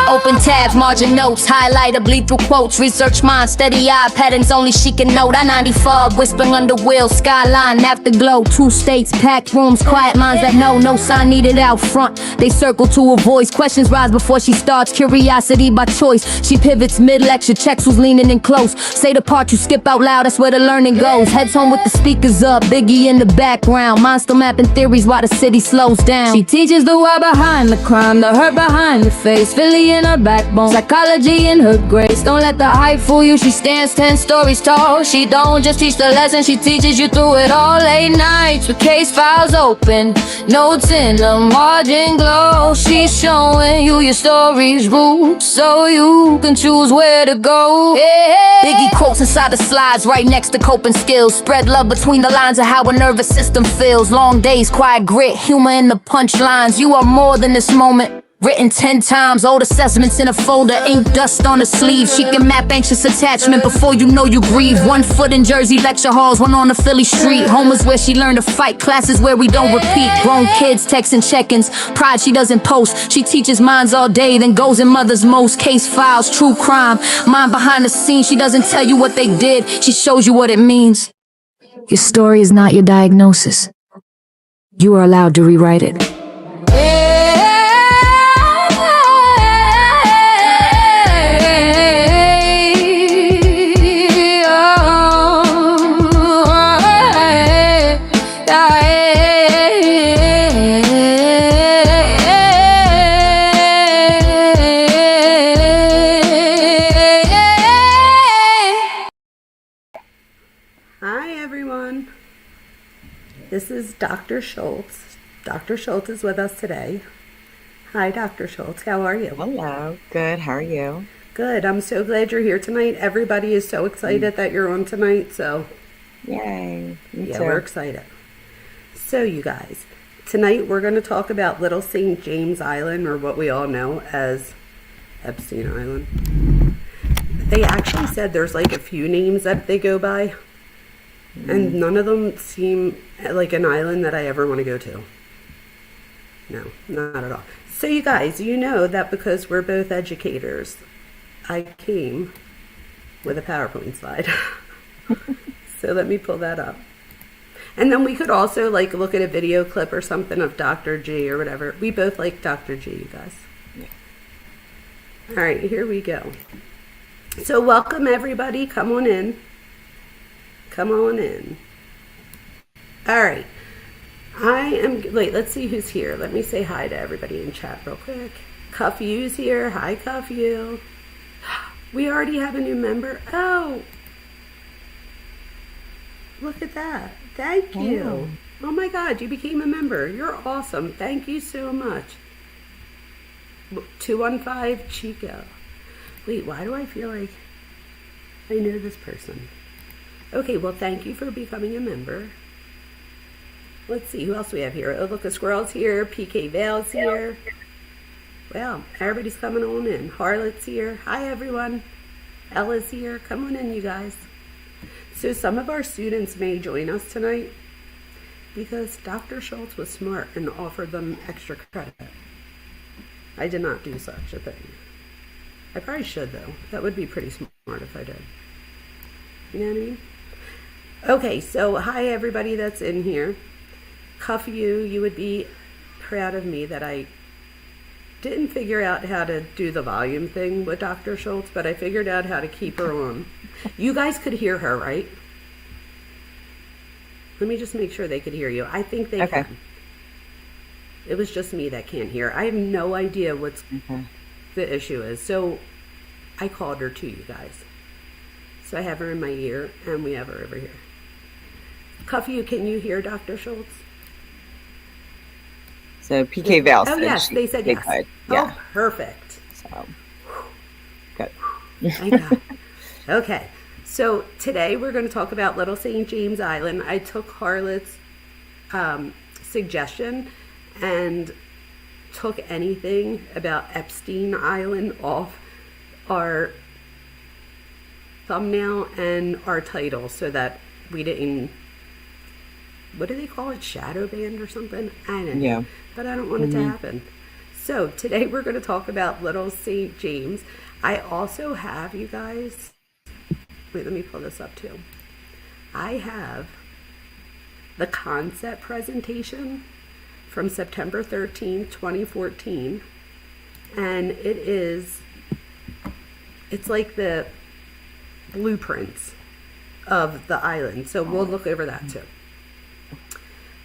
Open tabs, margin notes, highlighter, bleed through quotes, research minds, steady eye patterns only she can note. I-90 fog, whispering under wheels, skyline, afterglow, 2 states, packed rooms, quiet minds that know, no sign needed out front. They circle to her voice, questions rise before she starts, curiosity by choice. She pivots mid-lecture, checks who's leaning in close. Say the part you skip out loud, that's where the learning goes. Heads home with the speakers up, Biggie in the background, mind still mapping theories while the city slows down. She teaches the why behind the crime, the hurt behind the face, Philly in her backbone, psychology in her grace. Don't let the hype fool you, she stands 10 stories tall. She don't just teach the lesson, she teaches you through it all. Late nights with case files open, notes in the margin glow. She's showing you your story's roots so you can choose where to go. Biggie quotes inside the slides right next to coping skills. Spread love between the lines of how a nervous system feels. Long days, quiet grit, humor in the punchlines. You are more than this moment. Written 10 times, old assessments in a folder, ink dust on the sleeve. She can map anxious attachment before you know you grieve. 1 foot in Jersey lecture halls, 1 on the Philly street. Home is where she learned to fight, classes where we don't repeat. Grown kids texting check-ins, pride she doesn't post. She teaches minds all day, then goes in mother's most. Case files, true crime, mind behind the scenes. She doesn't tell you what they did, she shows you what it means. Your story is not your diagnosis. You are allowed to rewrite it. This is Dr. Schultz. Dr. Schultz is with us today. Hi, Dr. Schultz. How are you? Hello. Good. How are you? Good. I'm so glad you're here tonight. Everybody is so excited that you're on tonight. So, yay. Me yeah, too. we're excited. So, you guys, tonight we're going to talk about Little St. James Island, or what we all know as Epstein Island. They actually said there's like a few names that they go by. And none of them seem like an island that I ever want to go to. No, not at all. So you guys, you know that because we're both educators, I came with a PowerPoint slide. So let me pull that up. And then we could also like look at a video clip or something of Dr. G or whatever. We both like Dr. G, you guys. Yeah. All right, here we go. So welcome everybody. Come on in. Come on in. All right. Wait, let's see who's here. Let me say hi to everybody in chat real quick. Cuff You's here. Hi, Cuff You. We already have a new member. Oh. Look at that. Thank you. Oh my God, you became a member. You're awesome. Thank you so much. 215 Chico. Wait, why do I feel like I know this person? Okay, well, thank you for becoming a member. Let's see, who else we have here? Oh, look, a squirrel's here. PK Vale's here. Well, everybody's coming on in. Harlot's here. Hi, everyone. Ella's here. Come on in, you guys. So some of our students may join us tonight because Dr. Schultz was smart and offered them extra credit. I did not do such a thing. I probably should, though. That would be pretty smart if I did. You know what I mean? Okay, so hi everybody that's in here. Cuff you would be proud of me that I didn't figure out how to do the volume thing with Dr. Schultz, but I figured out how to keep her on. You guys could hear her, right? Let me just make sure they could hear you. I think they can. It was just me that can't hear. I have no idea what's the issue is. So I called her to you guys. So I have her in my ear, and we have her over here. Cuffy, can you hear Dr. Schultz? So PK Val said yes, they said yes. Could. Yeah. Oh, perfect. So, good. Thank God. Okay, so today we're going to talk about Little St. James Island. I took Harlot's suggestion and took anything about Epstein Island off our thumbnail and our title so that we didn't, what do they call it, shadow banned or something? I don't know. Yeah. But I don't want it to happen. So today we're going to talk about Little St. James. I also have, you guys, wait, let me pull this up too. I have the concept presentation from September 13th, 2014. And it's like the blueprints of the island. So we'll look over that too.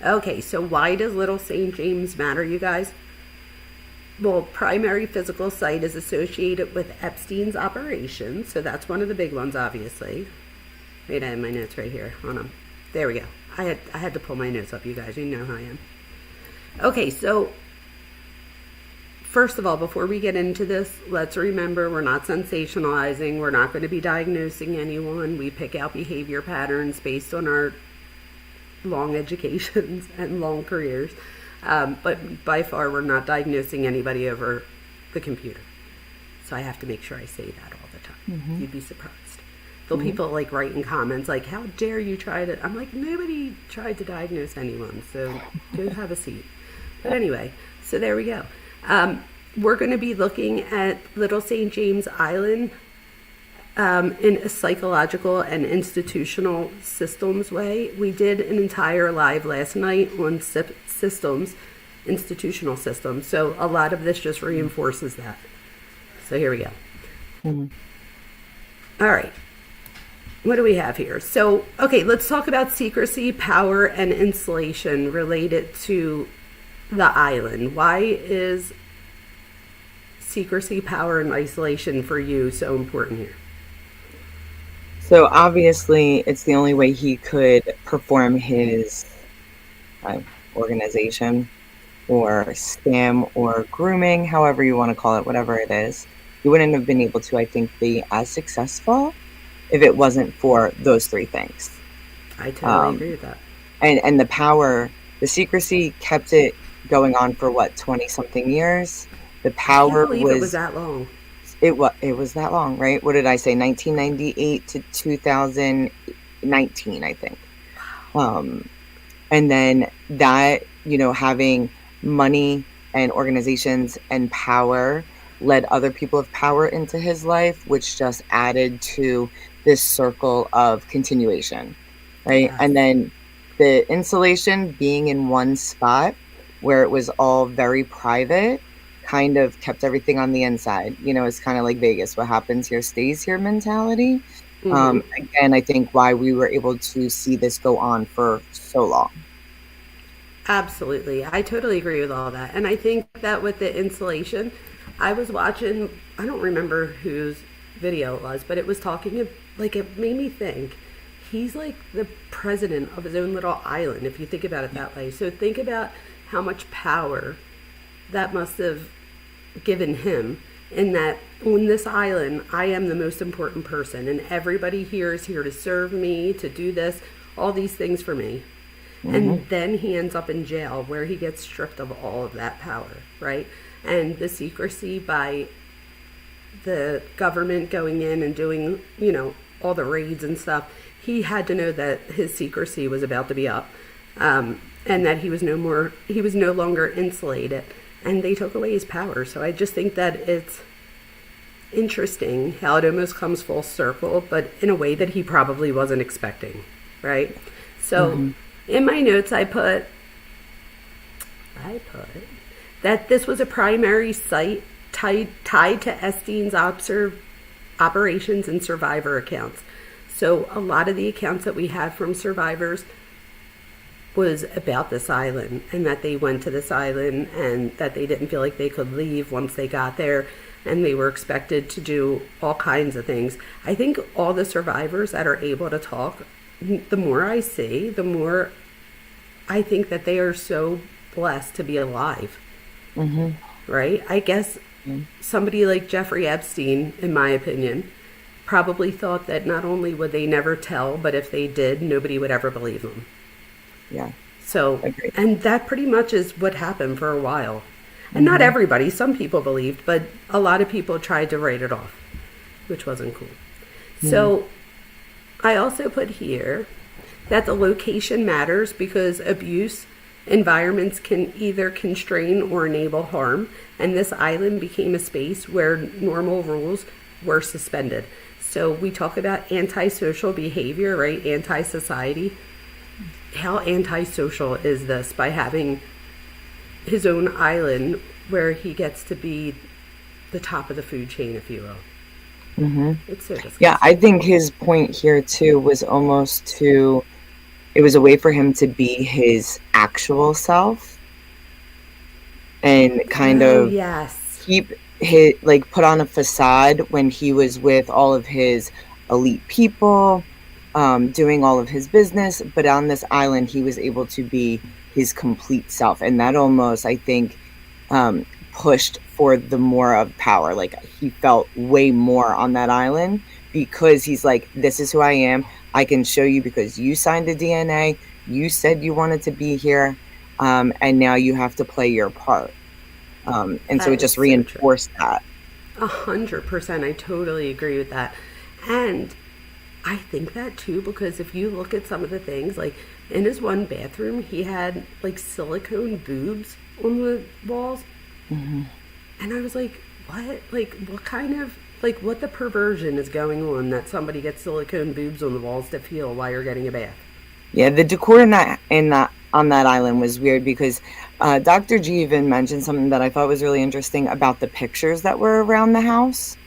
Okay, so why does Little St. James matter, you guys? Well, primary physical site is associated with Epstein's operation. So that's one of the big ones, obviously. Wait, I have my notes right here. Hold on. There we go. I had to pull my notes up, you guys. You know how I am. Okay, so first of all, before we get into this, let's remember we're not sensationalizing. We're not going to be diagnosing anyone. We pick out behavior patterns based on our long educations and long careers. But by far, we're not diagnosing anybody over the computer. So I have to make sure I say that all the time. Mm-hmm. You'd be surprised. There'll people like write in comments like, how dare you try to... I'm like, nobody tried to diagnose anyone, so go have a seat. But anyway, so there we go. We're going to be looking at Little St. James Island in a psychological and institutional systems way. We did an entire live last night on systems, institutional systems. So a lot of this just reinforces that. So here we go. Mm-hmm. All right. What do we have here? So, okay, let's talk about secrecy, power, and insulation related to the island. Why is secrecy, power, and isolation for you so important here? So obviously, it's the only way he could perform his organization or scam or grooming, however you want to call it, whatever it is. He wouldn't have been able to, I think, be as successful if it wasn't for those three things. I totally agree with that. And the power, the secrecy kept it going on for what, 20-something years? The power it was that long. It was that long, right? What did I say? 1998 to 2019, I think. And then that, having money and organizations and power led other people of power into his life, which just added to this circle of continuation, right? Yes. And then the insulation being in one spot where it was all very private kind of kept everything on the inside. It's kind of like Vegas. What happens here stays here mentality. Mm-hmm. Again, I think why we were able to see this go on for so long. Absolutely. I totally agree with all that. And I think that with the insulation, I was watching, I don't remember whose video it was, but it was talking, like, it made me think he's like the president of his own little island, if you think about it that way. So think about how much power that must have given him, in that on this island, I am the most important person, and everybody here is here to serve me, to do this, all these things for me. Mm-hmm. And then he ends up in jail where he gets stripped of all of that power, right? And the secrecy by the government going in and doing, all the raids and stuff, he had to know that his secrecy was about to be up, and that he was no longer insulated, and they took away his power. So I just think that it's interesting how it almost comes full circle, but in a way that he probably wasn't expecting, right? So in my notes, I put that this was a primary site tied to Epstein's operations and survivor accounts. So a lot of the accounts that we have from survivors was about this island, and that they went to this island and that they didn't feel like they could leave once they got there, and they were expected to do all kinds of things. I think all the survivors that are able to talk, the more I see, the more I think that they are so blessed to be alive. Mm-hmm. Right? I guess somebody like Jeffrey Epstein, in my opinion, probably thought that not only would they never tell, but if they did, nobody would ever believe them. Yeah. So, and that pretty much is what happened for a while. And not everybody, some people believed, but a lot of people tried to write it off, which wasn't cool. So I also put here that the location matters because abuse Environments can either constrain or enable harm, and this island became a space where normal rules were suspended. So we talk about antisocial behavior, right? Anti-society. How antisocial is this by having his own island where he gets to be the top of the food chain, if you will? Mm-hmm. It's so disgusting. Yeah, I think his point here too was almost to, it was a way for him to be his actual self and kind of yes. keep his, like, put on a facade when he was with all of his elite people, doing all of his business, but on this island he was able to be his complete self, and that almost, I think, pushed for the more of power. Like, he felt way more on that island because he's like, this is who I am. I can show you because you signed the DNA, you said you wanted to be here, and now you have to play your part. And so it just reinforced that. 100%. I totally agree with that. And I think that too, because if you look at some of the things, like in his one bathroom, he had like silicone boobs on the walls. Mm-hmm. And I was like, what? Like, what kind of, like, what the perversion is going on that somebody gets silicone boobs on the walls to feel while you're getting a bath? Yeah, the decor on that island was weird because Dr. G even mentioned something that I thought was really interesting about the pictures that were around the house.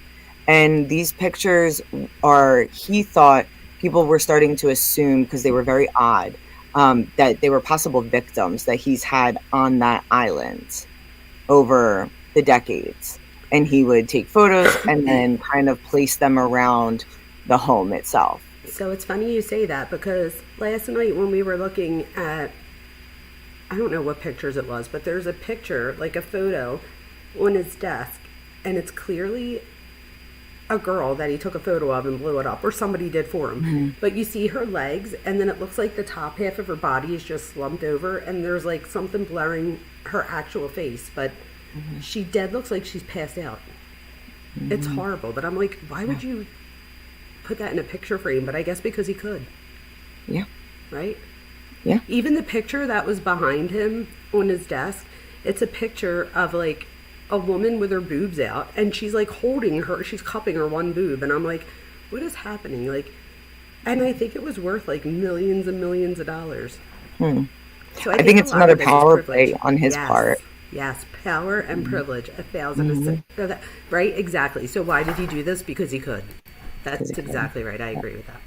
And these pictures are, he thought people were starting to assume, because they were very odd, that they were possible victims that he's had on that island over the decades. And he would take photos and then kind of place them around the home itself. So it's funny you say that, because last night when we were looking at, I don't know what pictures it was, but there's a picture, like a photo on his desk, and it's clearly a girl that he took a photo of and blew it up, or somebody did for him. Mm-hmm. But you see her legs, and then it looks like the top half of her body is just slumped over, and there's like something blurring her actual face, but mm-hmm. she dead looks like she's passed out. Mm-hmm. It's horrible, but I'm like, why would you put that in a picture frame? But I guess because he could. Yeah. Right? Yeah. Even the picture that was behind him on his desk, it's a picture of like a woman with her boobs out, and she's like holding her, she's cupping her one boob, and I'm like, what is happening? Like, and I think it was worth like millions and millions of dollars. So I think it's another power play on his part. Yes, power and privilege, 1,000%. Mm-hmm. Right, exactly. So why did he do this? Because he could. That's exactly right. I agree with that.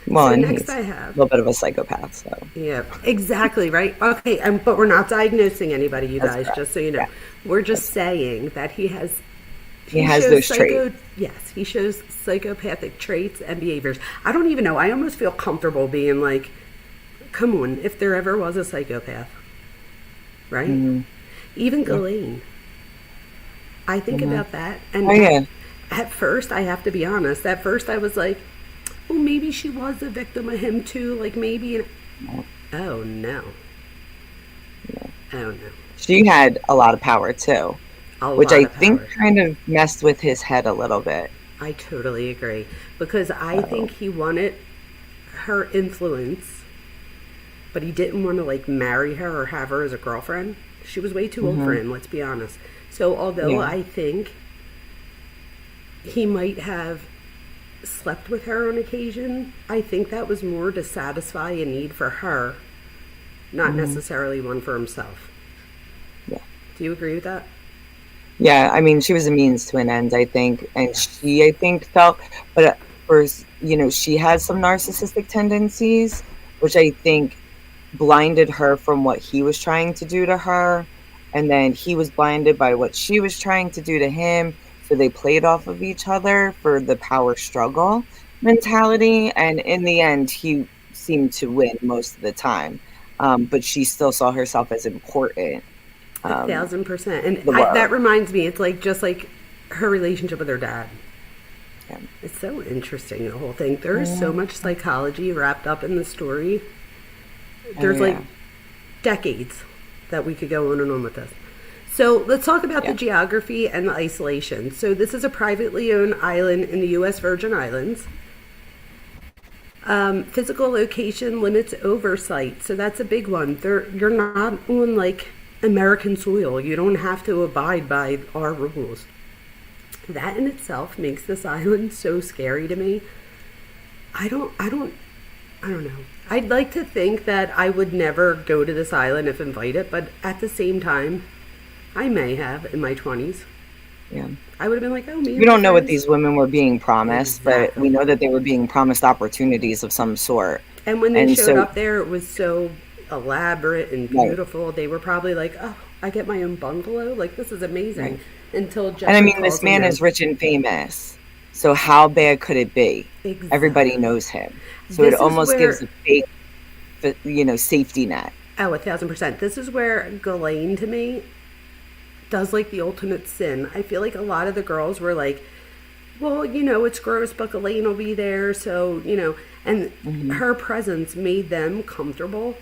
Well, so and next he's I have a little bit of a psychopath, so. Yeah, exactly, right? Okay, but we're not diagnosing anybody, you guys, just so you know. Yeah. We're just saying that he has those traits. Yes, he shows psychopathic traits and behaviors. I don't even know. I almost feel comfortable being like, come on, if there ever was a psychopath, right? Mm-hmm. Even Ghislaine. I think about that, and at first, I have to be honest, at first I was like, well, maybe she was a victim of him too, like maybe. Oh no. Oh no. She had a lot of power too, which I think kind of messed with his head a little bit. I totally agree, because I think he wanted her influence, but he didn't want to like marry her or have her as a girlfriend. She was way too old for him, let's be honest. So although I think he might have slept with her on occasion, I think that was more to satisfy a need for her, not necessarily one for himself. Yeah. Do you agree with that? Yeah, I mean, she was a means to an end, I think, and she, I think, felt, but she has some narcissistic tendencies, which I think blinded her from what he was trying to do to her, and then he was blinded by what she was trying to do to him. So they played off of each other for the power struggle mentality. And in the end, he seemed to win most of the time. But she still saw herself as important. 1,000%. And that reminds me, it's like just like her relationship with her dad. Yeah. It's so interesting, the whole thing. There is so much psychology wrapped up in the story. There's like decades that we could go on and on with this. So let's talk about the geography and the isolation. So this is a privately owned island in the U.S. Virgin Islands. Physical location limits oversight. So that's a big one. You're not on like American soil. You don't have to abide by our rules. That in itself makes this island so scary to me. I don't know. I'd like to think that I would never go to this island if invited, but at the same time, I may have in my 20s. Yeah. I would have been like, oh, me. We don't know what these women were being promised, Exactly. but we know that they were being promised opportunities of some sort. And when they And showed so- up there, it was so elaborate and Right. beautiful. They were probably like, oh, I get my own bungalow? Like, this is amazing. Right. Until Jeffrey And I mean, calls this man them is rich and famous. So how bad could it be? Exactly. Everybody knows him. So This it is almost where- gives a fake, safety net. Oh, 1,000%. This is where Ghislaine, to me, does like the ultimate sin. I feel like a lot of the girls were like, well, it's gross, but Ghislaine will be there. So, and her presence made them comfortable.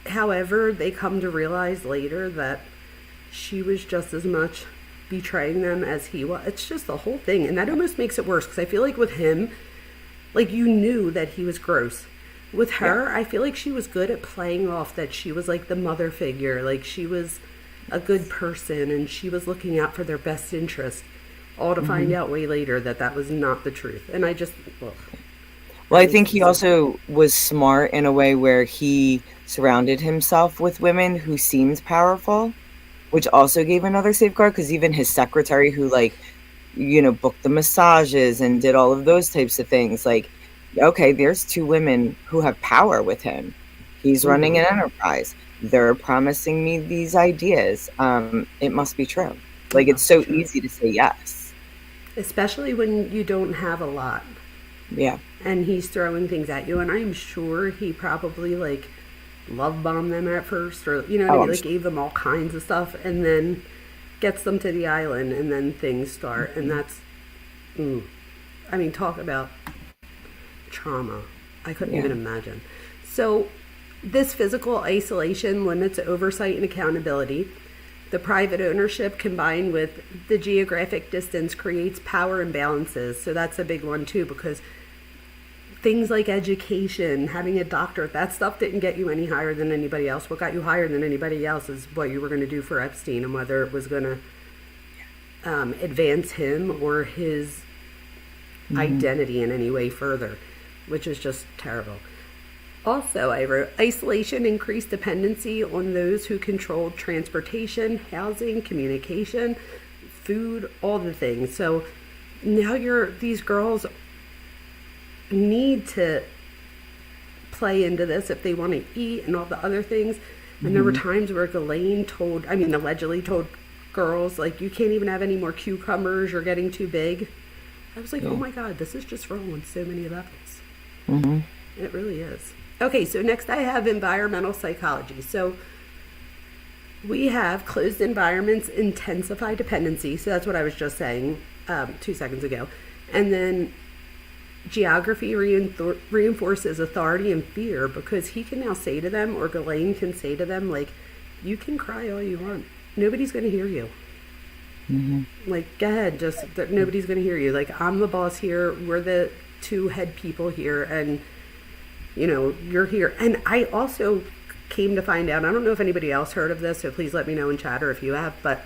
However, they come to realize later that she was just as much betraying them as he was. It's just the whole thing. And that almost makes it worse because I feel like with him, like you knew that he was gross. With her, I feel like she was good at playing off that she was like the mother figure. Like she was a good person and she was looking out for their best interest. All to find out way later that was not the truth. And I just, ugh. Well, I think he also was smart in a way where he surrounded himself with women who seemed powerful, which also gave another safeguard, because even his secretary who booked the massages and did all of those types of things, like, okay, there's two women who have power with him. He's running an enterprise. They're promising me these ideas. It must be true. Like, it's so easy to say yes. Especially when you don't have a lot. Yeah. And he's throwing things at you. And I'm sure he probably like love bombed them at first, or like gave them all kinds of stuff, and then gets them to the island, and then things start. And that's, talk about trauma. I couldn't even imagine. So this physical isolation limits oversight and accountability. The private ownership combined with the geographic distance creates power imbalances. So that's a big one too, because things like education, having a doctorate, that stuff didn't get you any higher than anybody else. What got you higher than anybody else is what you were going to do for Epstein, and whether it was going to advance him or his identity in any way further, which is just terrible. Also, I wrote, isolation increased dependency on those who controlled transportation, housing, communication, food, all the things. So now these girls need to play into this if they want to eat and all the other things. And there were times where Ghislaine allegedly told girls, like, you can't even have any more cucumbers, you're getting too big. I was like, oh my God, this is just wrong on so many levels. It really is. Okay, so next I have environmental psychology. So we have closed environments intensify dependency. So that's what I was just saying 2 seconds ago. And then geography reinforces authority and fear, because he can now say to them, or Ghislaine can say to them, like, you can cry all you want. Nobody's going to hear you. Like, go ahead, nobody's going to hear you. Like, I'm the boss here. We're the two head people here. And you're here. And I also came to find out, I don't know if anybody else heard of this, so please let me know in chat or if you have, but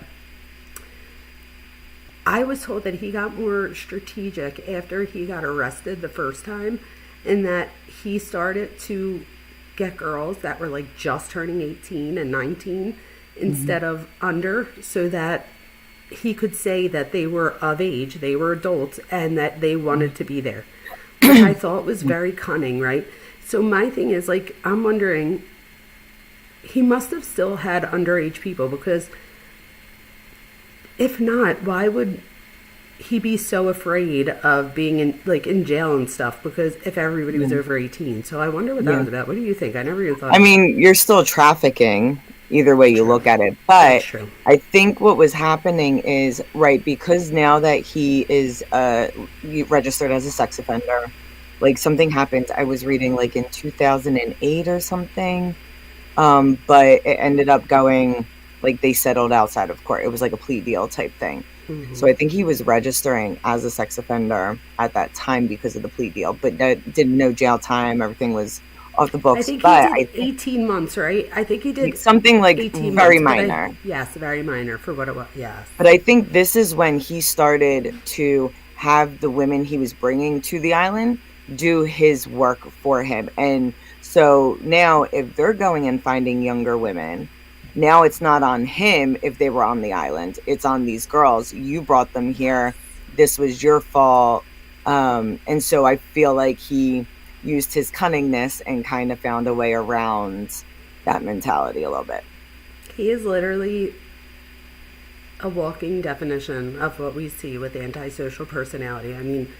I was told that he got more strategic after he got arrested the first time, and that he started to get girls that were like just turning 18 and 19 instead of under, so that he could say that they were of age, they were adults, and that they wanted to be there, which I thought was very cunning, right? So my thing is, like, I'm wondering, he must have still had underage people, because if not, why would he be so afraid of being in jail and stuff? Because if everybody was over 18. So I wonder what that was about. What do you think? I never even thought. I mean, you're still trafficking either way you look at it. But I think what was happening is, right, because now that he is registered as a sex offender, like, something happened, I was reading, like, in 2008 or something, but it ended up going, like, they settled outside of court. It was like a plea deal type thing. So I think he was registering as a sex offender at that time because of the plea deal, but did no jail time. Everything was off the I books. think But he I did think 18 months, right? I think he did something like 18 very months. minor. Yes, very minor for what it was. Yes. But I think this is when he started to have the women he was bringing to the island do his work for him. And so now, if they're going and finding younger women, now it's not on him if they were on the island. It's on these girls. You brought them here. This was your fault. And so I feel like he used his cunningness and kind of found a way around that mentality a little bit. He is literally a walking definition of what we see with antisocial personality. I mean,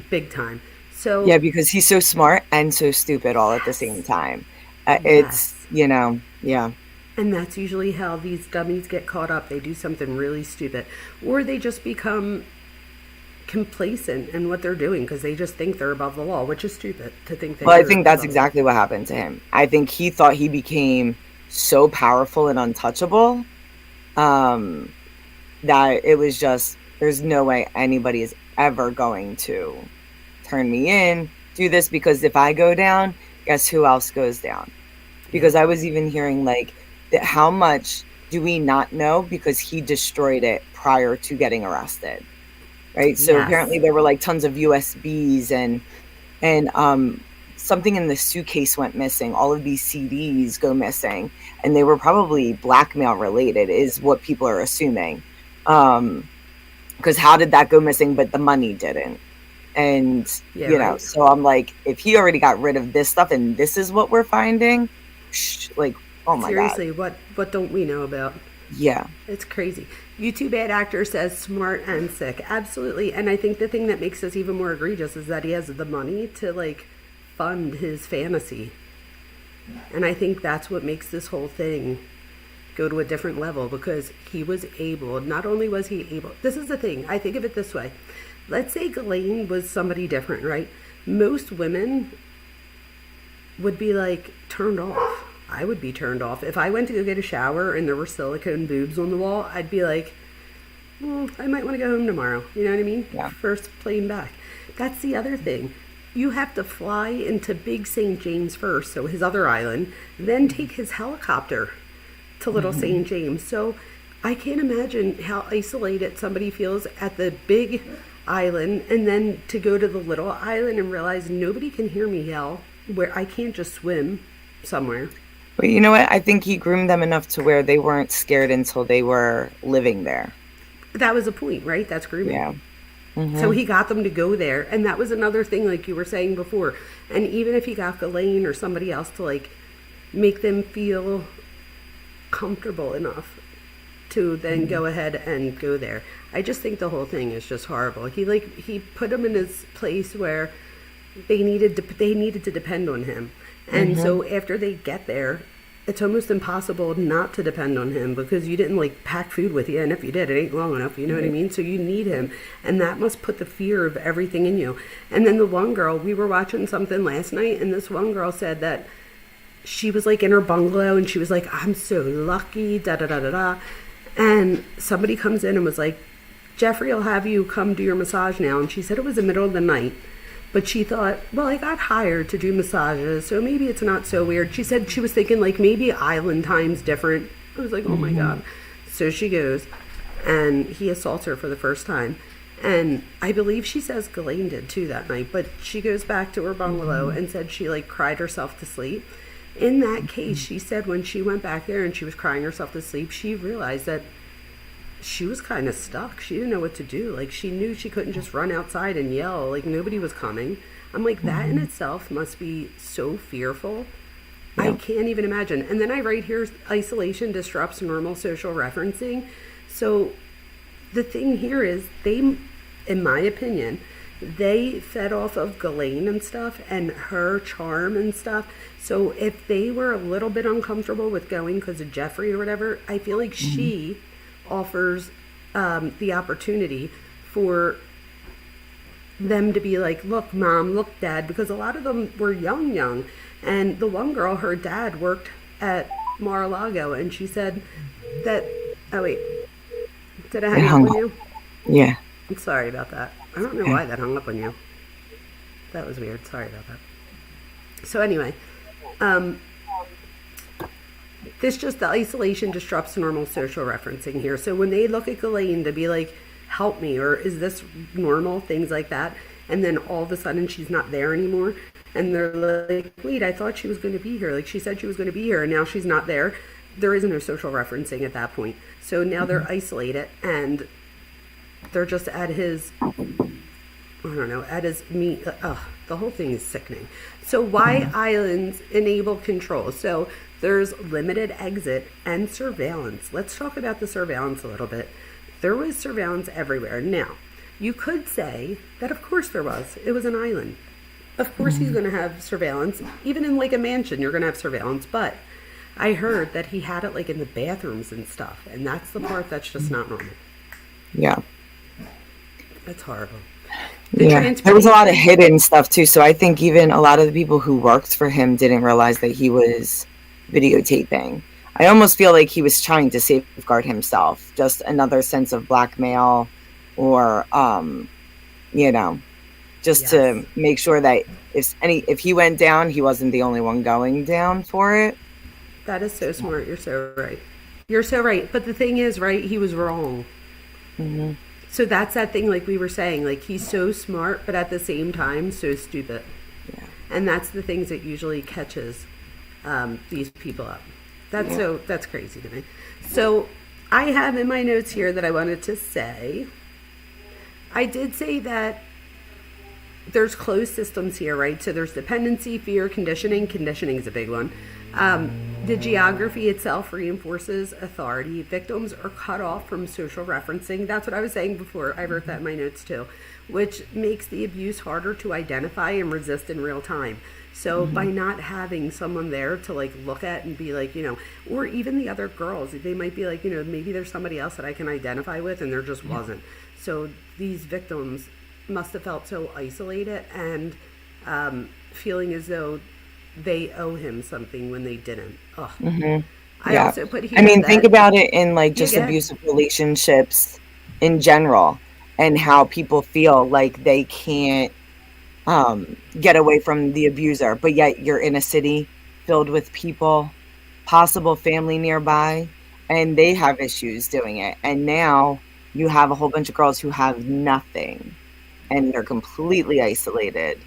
big time. So Yeah, because he's so smart and so stupid all at the same time. It's, yeah. and that's usually how these dummies get caught up. They do something really stupid, or they just become complacent in what they're doing because they just think they're above the law, which is stupid to think. Well, I think that's exactly what happened to him. I think he thought he became so powerful and untouchable that it was just, there's no way anybody is ever going to turn me in, do this, because if I go down, guess who else goes down? Because I was even hearing like that, how much do we not know because he destroyed it prior to getting arrested, right? So apparently there were like tons of USBs and something in the suitcase went missing. All of these CDs go missing, and they were probably blackmail related, is what people are assuming. Because how did that go missing, but the money didn't? And so I'm like, if he already got rid of this stuff and this is what we're finding, like, oh my seriously, God. what don't we know about? Yeah. It's crazy. YouTube bad actor says smart and sick. Absolutely. And I think the thing that makes this even more egregious is that he has the money to like fund his fantasy. And I think that's what makes this whole thing go to a different level, because he was able, not only was he able, this is the thing, I think of it this way. Let's say Ghislaine was somebody different, right? Most women would be like turned off. I would be turned off. If I went to go get a shower and there were silicone boobs on the wall, I'd be like, I might want to go home tomorrow. You know what I mean? Yeah. First plane back. That's the other thing. You have to fly into Big St. James first, so his other island, then take his helicopter to Little St. James. So I can't imagine how isolated somebody feels at the big island, and then to go to the little island and realize nobody can hear me yell, where I can't just swim somewhere. But you know what? I think he groomed them enough to where they weren't scared until they were living there. That was the point, right? That's grooming. Yeah. So he got them to go there. And that was another thing, like you were saying before. And even if he got Ghislaine or somebody else to like make them feel comfortable enough to then go ahead and go there. I just think the whole thing is just horrible. He put them in his place where they needed to depend on him. And so after they get there, it's almost impossible not to depend on him, because you didn't like pack food with you, and if you did, it ain't long enough, you know what I mean? So you need him, and that must put the fear of everything in you. And then the one girl, we were watching something last night, and this one girl said that she was like in her bungalow, and she was like, I'm so lucky, da da da da da. And somebody comes in and was like, Jeffrey will have you come do your massage now. And she said it was the middle of the night. But she thought, well, I got hired to do massages, so maybe it's not so weird. She said she was thinking, like, maybe island time's different. I was like, oh, my God. So she goes, and he assaults her for the first time. And I believe she says Ghislaine did, too, that night. But she goes back to her bungalow and said she, like, cried herself to sleep. In that case, she said when she went back there and she was crying herself to sleep, she realized that she was kind of stuck. She didn't know what to do. Like, she knew she couldn't just run outside and yell. Like, nobody was coming. I'm like, that in itself must be so fearful. Yeah. I can't even imagine. And then I write here, isolation disrupts normal social referencing. So the thing here is they, in my opinion, they fed off of Ghislaine and stuff and her charm and stuff. So if they were a little bit uncomfortable with going because of Jeffrey or whatever, I feel like she offers the opportunity for them to be like, look, Mom, look, Dad, because a lot of them were young. And the one girl, her dad worked at Mar-a-Lago, and she said that, Did it hang up on you? Yeah. I'm sorry about that. I don't know why that hung up on you. That was weird. Sorry about that. So anyway, the isolation disrupts normal social referencing here. So when they look at Ghislaine to be like, help me, or is this normal, things like that, and then all of a sudden she's not there anymore, and they're like, wait, I thought she was going to be here. Like, she said she was going to be here, and now she's not there. There is no social referencing at that point. So now they're isolated, and they're just at his, I don't know, at his meet. The whole thing is sickening. So why islands enable control? So there's limited exit and surveillance. Let's talk about the surveillance a little bit. There was surveillance everywhere. Now, you could say that of course there was. It was an island. Of course he's going to have surveillance. Even in like a mansion, you're going to have surveillance. But I heard that he had it like in the bathrooms and stuff. And that's the part that's just not normal. Yeah. That's horrible. There was a lot of hidden stuff too. So I think even a lot of the people who worked for him didn't realize that he was videotaping. I almost feel like he was trying to safeguard himself. Just another sense of blackmail, or just to make sure that if he went down, he wasn't the only one going down for it. That is so smart. You're so right. You're so right. But the thing is, right, he was wrong. Mm-hmm. So that's that thing, like we were saying, like he's so smart, but at the same time, so stupid. Yeah. And that's the things that usually catches these people up. That's crazy to me. So I have in my notes here that I wanted to say, I did say that there's closed systems here, right? So there's dependency, fear, conditioning. Conditioning is a big one. The geography itself reinforces authority. Victims are cut off from social referencing. That's what I was saying before. I wrote that in my notes too, which makes the abuse harder to identify and resist in real time. So by not having someone there to like look at and be like, or even the other girls, they might be like, maybe there's somebody else that I can identify with, and there just wasn't. So these victims must have felt so isolated and feeling as though they owe him something when they didn't. Ugh. Mm-hmm. I also put here think about it in like just abusive relationships in general, and how people feel like they can't get away from the abuser, but yet you're in a city filled with people, possible family nearby, and they have issues doing it. And now you have a whole bunch of girls who have nothing, and they're completely isolated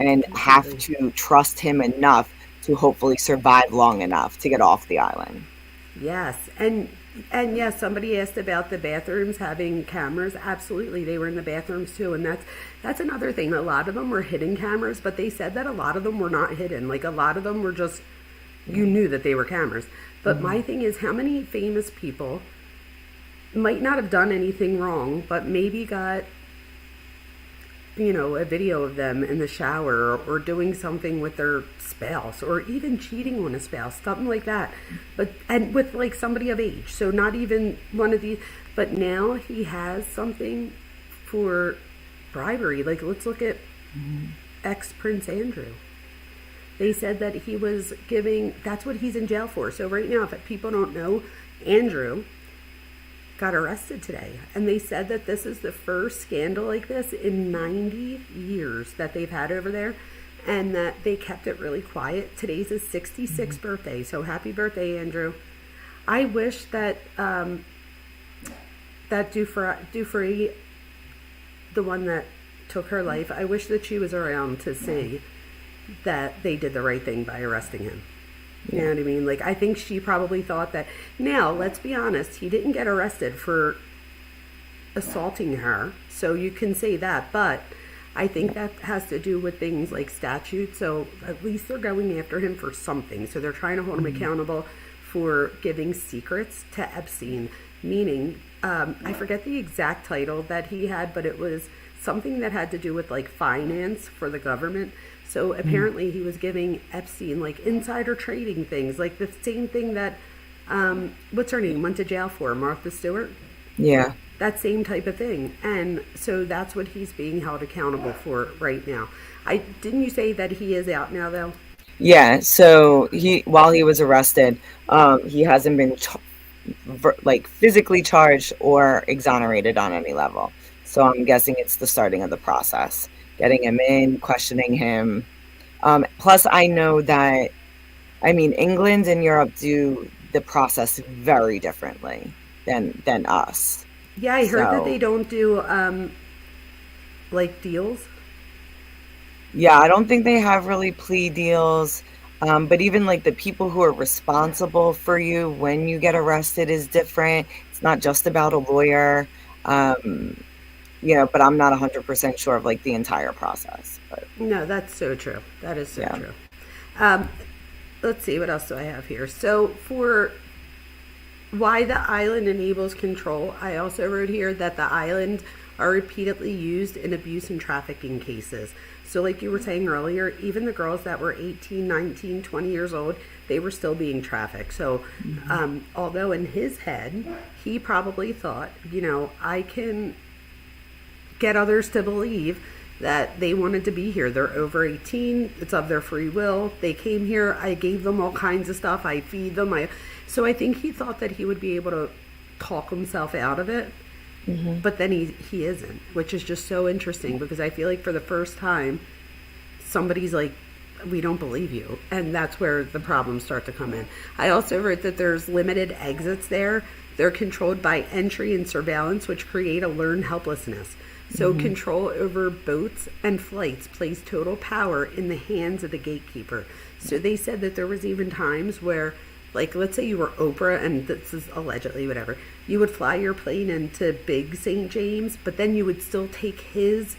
and have to trust him enough to hopefully survive long enough to get off the island. Yes. And yes, somebody asked about the bathrooms having cameras. Absolutely, they were in the bathrooms too. And that's another thing. A lot of them were hidden cameras, but they said that a lot of them were not hidden. Like a lot of them were just, you knew that they were cameras. But my thing is, how many famous people might not have done anything wrong, but maybe got a video of them in the shower or doing something with their spouse, or even cheating on a spouse, something like that, and with like somebody of age, so not even one of these, but now he has something for bribery. Like, let's look at ex-Prince Andrew. They said that he was giving, that's what he's in jail for. So right now, if people don't know, Andrew got arrested today, and they said that this is the first scandal like this in 90 years that they've had over there, and that they kept it really quiet. Today's his 66th birthday, so happy birthday, Andrew. I wish that that Guthrie, the one that took her life, I wish that she was around to see that they did the right thing by arresting him. You know what I mean? Like, I think she probably thought that. Now, let's be honest, he didn't get arrested for assaulting her, so you can say that, but I think that has to do with things like statute, so at least they're going after him for something. So they're trying to hold him accountable for giving secrets to Epstein, meaning, I forget the exact title that he had, but it was something that had to do with like finance for the government. So apparently he was giving Epstein like insider trading things, like the same thing that, what's her name, went to jail for, Martha Stewart? Yeah. That same type of thing. And so that's what he's being held accountable for right now. Didn't you say that he is out now though? Yeah, so while he was arrested, he hasn't been like physically charged or exonerated on any level. So I'm guessing it's the starting of the process, getting him in, questioning him. Plus, I know that, I mean, England and Europe do the process very differently than us. Yeah, I heard that So, they don't do like deals. yeah, I don't think they have really plea deals. But even like the people who are responsible for you when you get arrested is different. It's not just about a lawyer. Um, but I'm not 100% sure of like the entire process. But No, that's so true. That is so yeah. true. Um, let's see, what else do I have here? So for why the island enables control, I also wrote here that the island are repeatedly used in abuse and trafficking cases. So like you were saying earlier, even the girls that were 18, 19, 20 years old, they were still being trafficked. So although in his head, he probably thought, I can get others to believe that they wanted to be here. They're over 18. It's of their free will. They came here. I gave them all kinds of stuff. I feed them. So I think he thought that he would be able to talk himself out of it. But then he isn't, which is just so interesting, because I feel like for the first time, somebody's like, we don't believe you. And that's where the problems start to come in. I also wrote that there's limited exits there. They're controlled by entry and surveillance, which create a learned helplessness. So control over boats and flights place total power in the hands of the gatekeeper. So they said that there was even times where, like, let's say you were Oprah, and this is allegedly whatever, you would fly your plane into Big St. James, but then you would still take his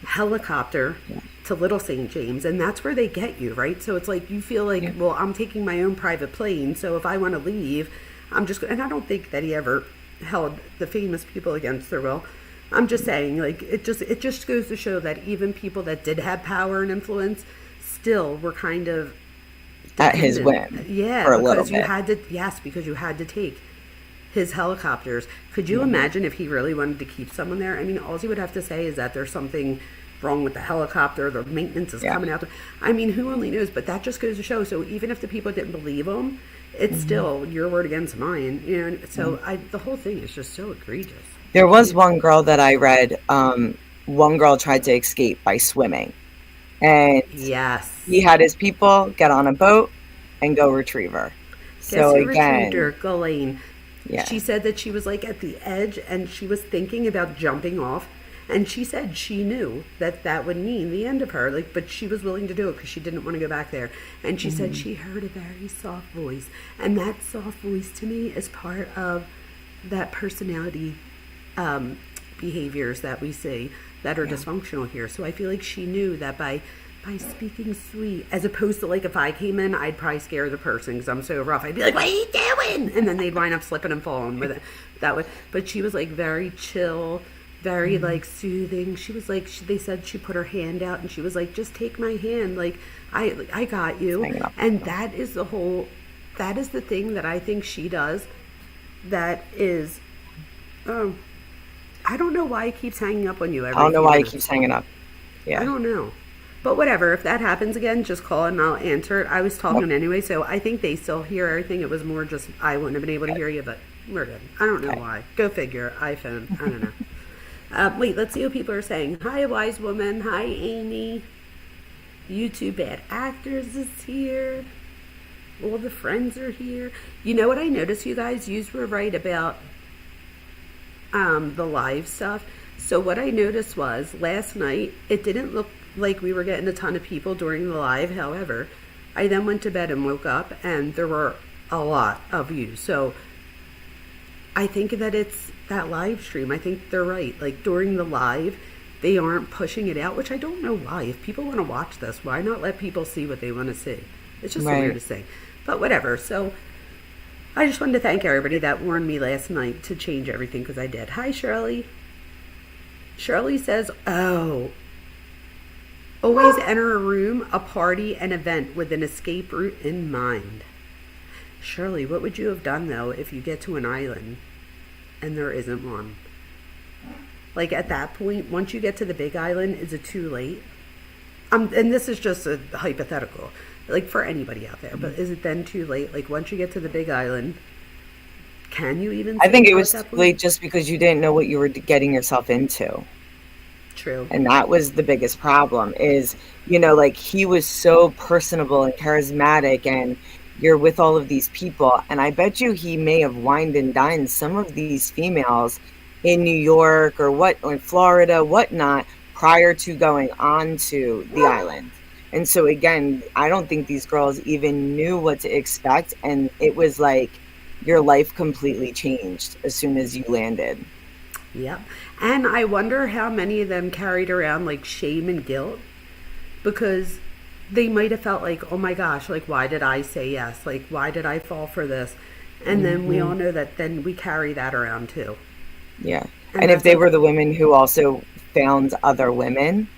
helicopter to Little St. James, and that's where they get you, right? So it's like you feel like, well, I'm taking my own private plane, so if I want to leave, I'm just, and I don't think that he ever held the famous people against their will. I'm just saying, like, it just goes to show that even people that did have power and influence still were kind of At his whim. Yeah, for a little because you bit. had to. Yes, because you had to take his helicopters. Could you imagine if he really wanted to keep someone there? I mean, all he would have to say is that there's something wrong with the helicopter. The maintenance is coming out. I mean, who only knows? But that just goes to show. So even if the people didn't believe him, it's still your word against mine. So the whole thing is just so egregious. There was one girl that I read. One girl tried to escape by swimming, and Yes. he had his people get on a boat and go retrieve her. So Guess who again, retrieved her? Ghislaine. yeah, She said that she was like at the edge and she was thinking about jumping off. And she said she knew that that would mean the end of her, like, but she was willing to do it because she didn't want to go back there. And she said she heard a very soft voice, and that soft voice to me is part of that personality behaviors that we see that are dysfunctional here. So I feel like she knew that by speaking sweet, as opposed to like if I came in, I'd probably scare the person because I'm so rough. I'd be like, "What are you doing?" And then they'd wind up slipping and falling with it. That would. But she was like very chill, very like soothing. She was like, they said she put her hand out and she was like, "Just take my hand, like I got you." And that is the thing that I think she does. That is, I don't know why he keeps hanging up on you. I don't know why he keeps hanging up. Yeah, I don't know. But whatever, if that happens again, just call and I'll answer it. I was talking anyway, so I think they still hear everything. It was more just I wouldn't have been able to hear you, but we're good. I don't know why. Go figure. iPhone. I don't know. Wait, let's see what people are saying. Hi, wise woman. Hi, Amy. You two bad actors is here. All the friends are here. You know what I noticed, you guys? You were right about the live stuff. So what I noticed was last night, it didn't look like we were getting a ton of people during the live. However, I then went to bed and woke up and there were a lot of views. So I think that it's that live stream. I think they're right. Like during the live, they aren't pushing it out, which I don't know why. If people want to watch this, why not let people see what they want to see? It's just the weirdest thing. But whatever. So I just wanted to thank everybody that warned me last night to change everything because I did. Hi, Shirley. Shirley says, always enter a room, a party, an event with an escape route in mind. Shirley, what would you have done, though, if you get to an island and there isn't one? Like, at that point, once you get to the big island, is it too late? And this is just a hypothetical, like, for anybody out there. But is it then too late? Like, once you get to the big island, Can you even? I think it no was at that too point? late just because you didn't know what you were getting yourself into. True. And that was the biggest problem is, like he was so personable and charismatic and you're with all of these people. And I bet you he may have wined and dined some of these females in New York or in Florida, whatnot, prior to going on to the island. And so again, I don't think these girls even knew what to expect. And it was like your life completely changed as soon as you landed. Yep. And I wonder how many of them carried around like shame and guilt because they might have felt like, oh my gosh, like why did I say yes? Like why did I fall for this? And then we all know that then we carry that around too. Yeah. And And if that's they like, were the women who also found other women.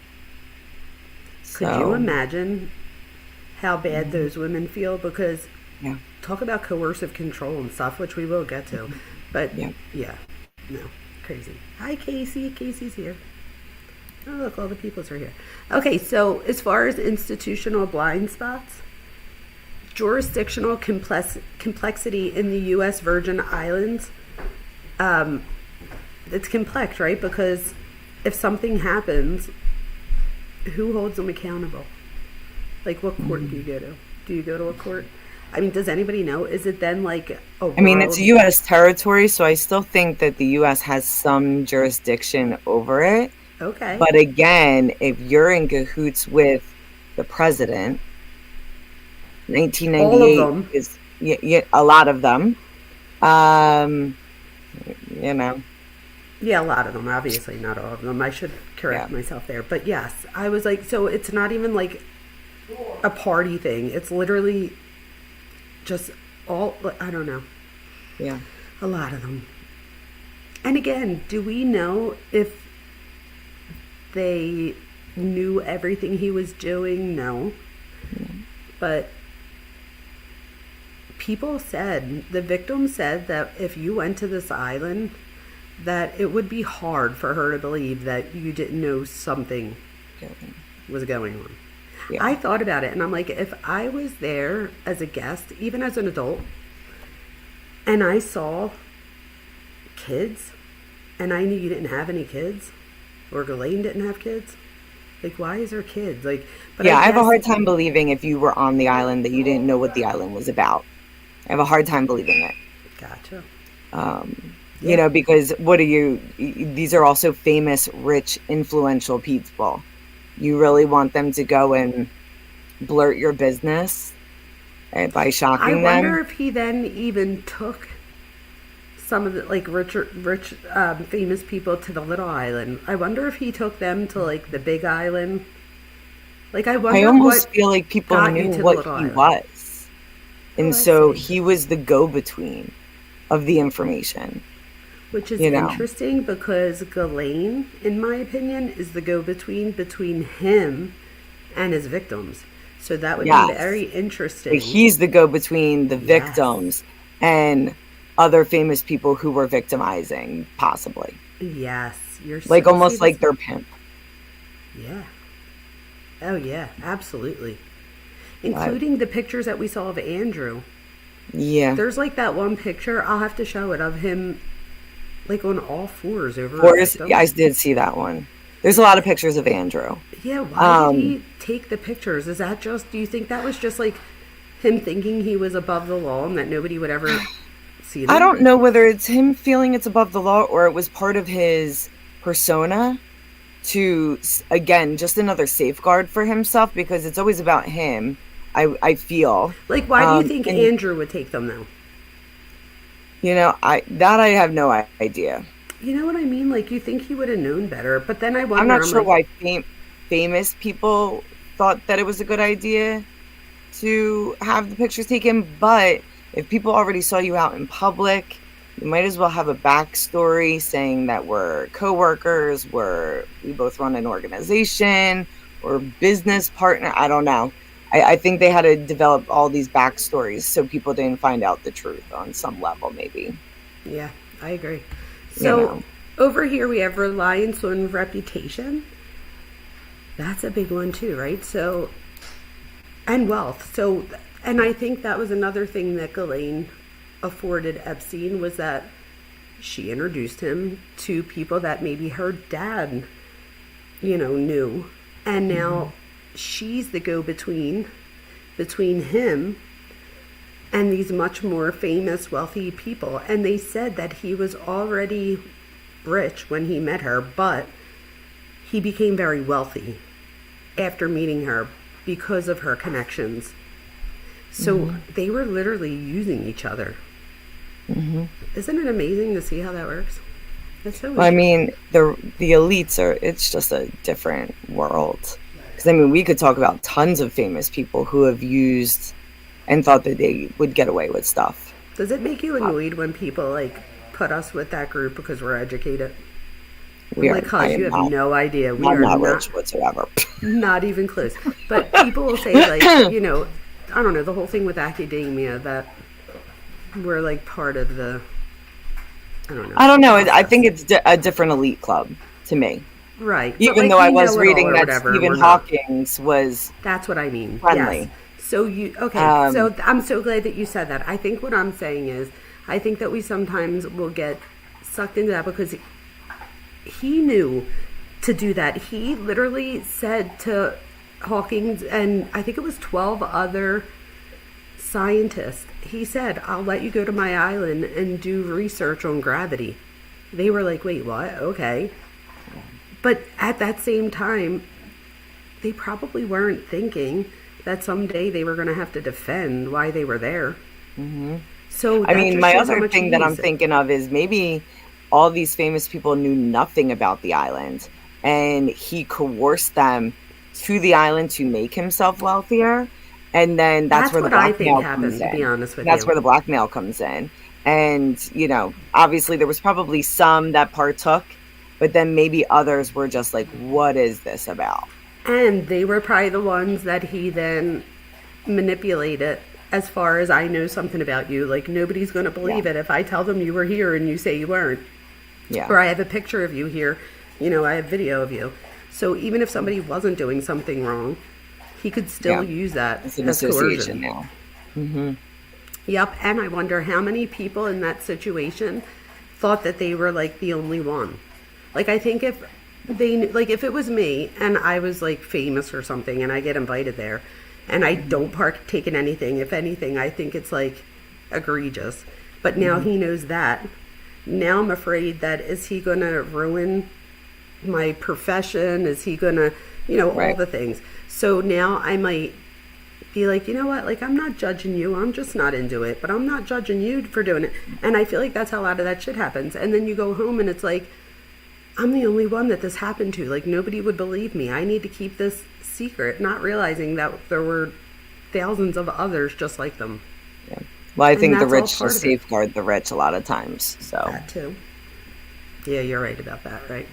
could you So, imagine how bad those women feel? Because yeah. talk about coercive control and stuff, which we will get to. But Yeah. yeah, no, crazy. Hi, Casey. Casey's here. Oh, look, all the peoples are here. Okay, so as far as institutional blind spots, jurisdictional complexity in the U.S. Virgin Islands, it's complex, right? Because if something happens, who holds them accountable? Like, what court do you go to? Do you go to a court? I mean, does anybody know? Is it then like a I mean, it's world- U.S. territory, so I still think that the U.S. has some jurisdiction over it. Okay. But again, if you're in cahoots with the president, All 1998 of them. is a lot of them. You know, Yeah, a lot of them. Obviously, not all of them. I should correct myself there. But yes, I was like, so it's not even like a party thing. It's literally just all, I don't know, yeah. a lot of them. And again, do we know if they knew everything he was doing? No. But people said, the victim said that if you went to this island, that it would be hard for her to believe that you didn't know something was going on. Yeah. I thought about it and I'm like, if I was there as a guest, even as an adult, and I saw kids and I knew you didn't have any kids, or Ghislaine didn't have kids, like why is there kids? Like, but Yeah, I have a guess- hard time believing if you were on the island that you didn't know what the island was about. I have a hard time believing it. Gotcha. You know, because what are you? These are also famous, rich, influential people. You really want them to go and blurt your business by I shocking wonder them? if he then even took some of the like rich, famous people to the little island. I wonder if he took them to like the big island. Like I wonder I almost what feel like people got you knew to the what little he island. was. And I so see. he was the go-between of the information. Which is you know. interesting because Ghislaine, in my opinion, is the go-between between him and his victims. So that would Yes. be very interesting. Like he's the go-between the victims and other famous people who were victimizing, possibly. Yes, you're Like so- almost see, like this- their pimp. Yeah. Oh yeah, absolutely. Including the pictures that we saw of Andrew. Yeah. There's like that one picture, I'll have to show it, of him like on all fours over Or a is, victim. yeah, I did see that one. There's a lot of pictures of Andrew. Yeah, why did he take the pictures? Is that just, do you think that was just like him thinking he was above the law and that nobody would ever see them? I don't know whether it's him feeling it's above the law or it was part of his persona to, again, just another safeguard for himself because it's always about him, I feel. Like, why do you think and- Andrew would take them though? You know, I have no idea. You know what I mean? Like, you think he would have known better, but then I wonder. I'm not sure like, why famous people thought that it was a good idea to have the pictures taken, but if people already saw you out in public, you might as well have a backstory saying that we're coworkers, we both run an organization, or business partner. I don't know. I think they had to develop all these backstories so people didn't find out the truth on some level, maybe. Yeah, I agree. So know. over here we have reliance on reputation. That's a big one too, right? So, and wealth. So, and I think that was another thing that Ghislaine afforded Epstein was that she introduced him to people that maybe her dad, knew. And now she's the go-between between him and these much more famous, wealthy people. And they said that he was already rich when he met her, but he became very wealthy after meeting her because of her connections. So they were literally using each other. Isn't it amazing to see how that works? That's so Well, I mean, the elites it's just a different world. Because, I mean, we could talk about tons of famous people who have used and thought that they would get away with stuff. Does it make you annoyed when people, like, put us with that group because we're educated? You have no idea. We are not rich whatsoever. Not even close. But people will say, like, I don't know, the whole thing with academia, that we're, like, part of the, I don't know. I think it's a different elite club to me. Right. Even though I was reading that Stephen Hawking's was That's what I mean. friendly. Yes. So so I'm so glad that you said that. I think what I'm saying is, I think that we sometimes will get sucked into that because he knew to do that. He literally said to Hawkins, and I think it was 12 other scientists, he said, I'll let you go to my island and do research on gravity. They were like, wait, what? Okay. But at that same time, they probably weren't thinking that someday they were going to have to defend why they were there. So I mean, my other thing that I'm thinking of is maybe all these famous people knew nothing about the island, and he coerced them to the island to make himself wealthier. And then that's where the blackmail comes in. To be honest with you. That's where the blackmail comes in. And, obviously there was probably some that partook, but then maybe others were just like, what is this about? And they were probably the ones that he then manipulated. As far as I know something about you, like, nobody's going to believe it if I tell them you were here and you say you weren't. Yeah. Or I have a picture of you here, I have video of you. So even if somebody wasn't doing something wrong, he could still use that as an as association coercion. now. Yep. And I wonder how many people in that situation thought that they were, like, the only one. Like, I think if if it was me and I was, like, famous or something and I get invited there and I don't partake in anything, if anything, I think it's, like, egregious. But now he knows that. Now I'm afraid that, is he going to ruin my profession? Is he going to, all the things. So now I might be like, you know what, like, I'm not judging you. I'm just not into it. But I'm not judging you for doing it. And I feel like that's how a lot of that shit happens. And then you go home and it's like, I'm the only one that this happened to. Like, nobody would believe me. I need to keep this secret, not realizing that there were thousands of others just like them. Yeah. Well, I think the rich just safeguard the rich a lot of times. So that too. Yeah, you're right about that, right?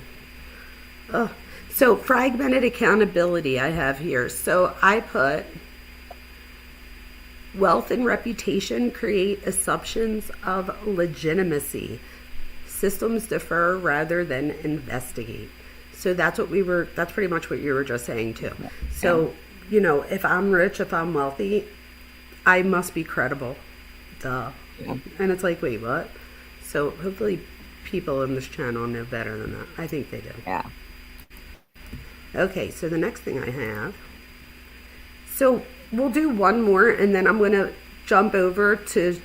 Oh, so fragmented accountability I have here. So I put, wealth and reputation create assumptions of legitimacy. Systems defer rather than investigate. So that's pretty much what you were just saying too. So, if I'm rich, if I'm wealthy, I must be credible. Duh. Yeah. And it's like, wait, what? So hopefully people in this channel know better than that. I think they do. Yeah. Okay, so the next thing I have. So we'll do one more and then I'm going to jump over to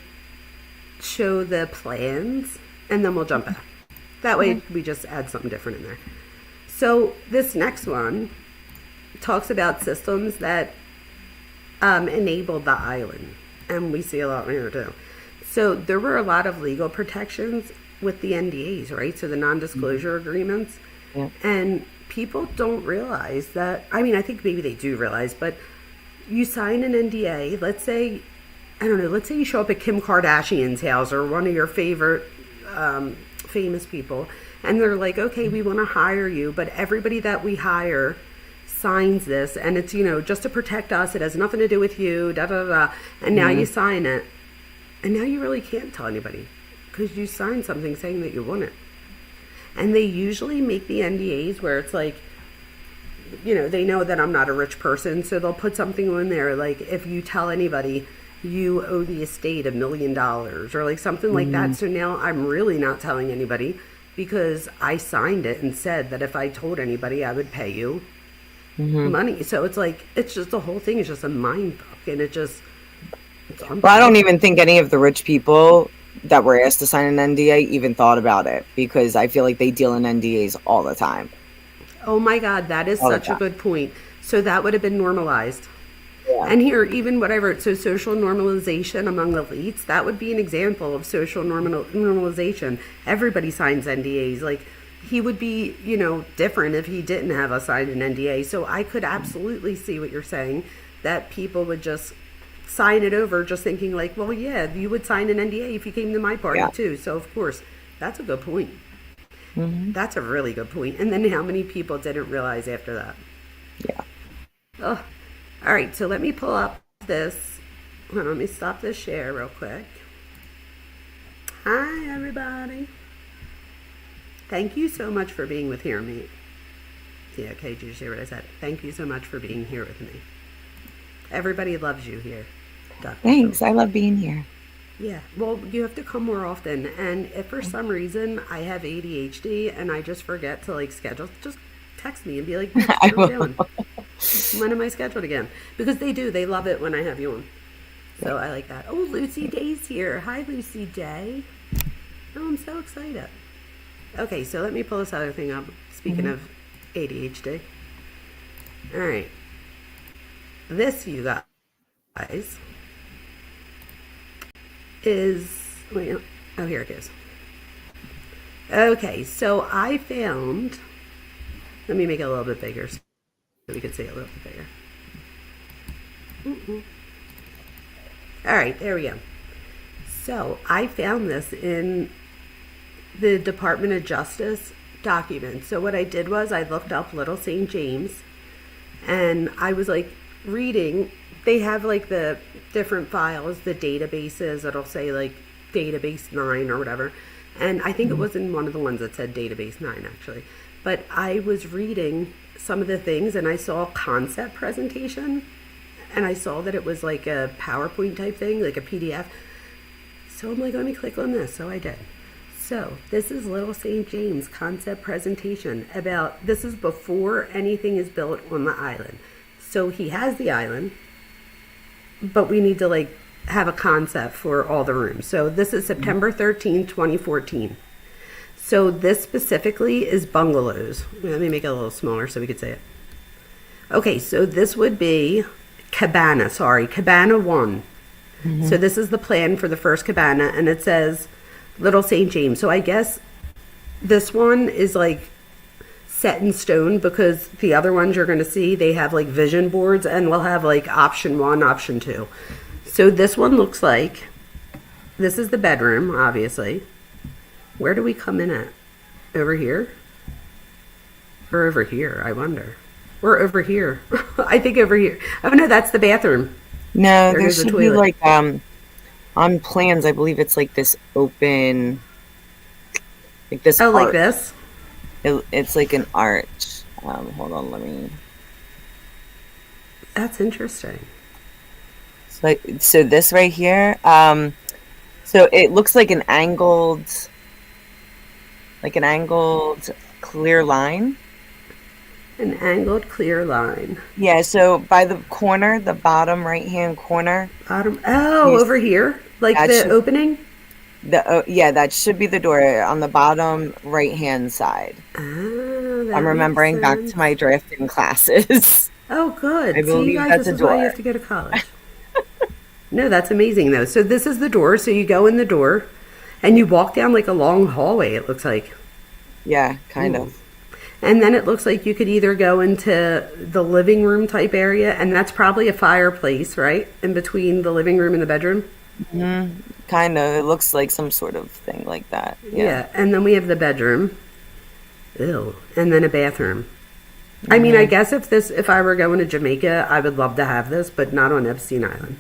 show the plans and then we'll jump back. That way we just add something different in there. So this next one talks about systems that enabled the island. And we see a lot here too. So there were a lot of legal protections with the NDAs, right? So the non-disclosure agreements. Yeah. And people don't realize that. I mean, I think maybe they do realize, but you sign an NDA. Let's say, let's say you show up at Kim Kardashian's house or one of your favorite famous people. And they're like, okay, we want to hire you. But everybody that we hire signs this, and it's just to protect us. It has nothing to do with you. Da da da. And now you sign it, and now you really can't tell anybody because you signed something saying that you want it. And they usually make the NDAs where it's like, they know that I'm not a rich person, so they'll put something in there like, if you tell anybody, you owe the estate $1 million or like something like that. So now I'm really not telling anybody because I signed it and said that if I told anybody I would pay you money. So it's like, it's just the whole thing is just a mind fuck, and it's well, I don't even think any of the rich people that were asked to sign an NDA even thought about it, because I feel like they deal in NDAs all the time. Oh my God, that is such a good point. So that would have been normalized. Yeah. And here, even what I wrote, so social normalization among elites, that would be an example of social normalization. Everybody signs NDAs. Like, he would be, you know, different if he didn't have us sign an NDA. So I could absolutely see what you're saying, that people would just sign it over just thinking like, well, yeah, you would sign an NDA if you came to my party too. So of course, that's a good point. That's a really good point. And then how many people didn't realize after that? Yeah. Oh, all right. So let me pull up this. Hold on, let me stop this share real quick. Hi, everybody. Thank you so much for being with Hear Me. Yeah, okay, did you see what I said? Thank you so much for being here with me. Everybody loves you here. Dr. Thanks. I love being here. Yeah. Well, you have to come more often. And if for some reason I have ADHD and I just forget to like schedule, just text me and be like, what are you doing? When am I scheduled again? Because they do. They love it when I have you on. So I like that. Oh, Lucy Day's here. Hi, Lucy Day. Oh, I'm so excited. Okay, so let me pull this other thing up. Speaking of ADHD. All right. This, you guys, is, wait, oh, here it goes. Okay, so I found, let me make it a little bit bigger so we can see it a little bit bigger. All right, there we go. So I found this in the Department of Justice document. So what I did was I looked up Little St. James, and I was like reading. They have like the different files, the databases. It'll say like database 9 or whatever. And I think it was in one of the ones that said database 9 actually. But I was reading some of the things and I saw a concept presentation, and I saw that it was like a PowerPoint type thing, like a PDF. So I'm like, let me click on this. So I did. So this is Little St. James concept presentation about, this is before anything is built on the island. So he has the island, but we need to like have a concept for all the rooms. So this is September 13, 2014. So this specifically is bungalows. Let me make it a little smaller so we could say it. Okay, so this would be cabana 1. So this is the plan for the first cabana, and it says Little St. James. So I guess this one is like set in stone, because the other ones you're going to see, they have like vision boards, and we'll have like option 1, option 2. So this one looks like, this is the bedroom, obviously. Where do we come in at? Over here? Or over here, I wonder. Or over here. I think over here. Oh no, that's the bathroom. No, there should be like, on plans, I believe it's like this open, like this arch. Like this? It's like an arch. Hold on, let me. That's interesting. So this right here, so it looks like an angled clear line. An angled clear line. Yeah, so by the corner, the bottom right-hand corner. Over here? Like the opening? Yeah, that should be the door on the bottom right-hand side. I'm remembering back to my drafting classes. Oh, good. I believe that's a door. This is why you have to go to college. No, that's amazing, though. So this is the door. So you go in the door, and you walk down like a long hallway, it looks like. Yeah, kind of. And then it looks like you could either go into the living room type area, and that's probably a fireplace, right? In between the living room and the bedroom? Kind of. It looks like some sort of thing like that. Yeah. And then we have the bedroom. Ew. And then a bathroom. I mean, I guess if I were going to Jamaica, I would love to have this, but not on Epstein Island.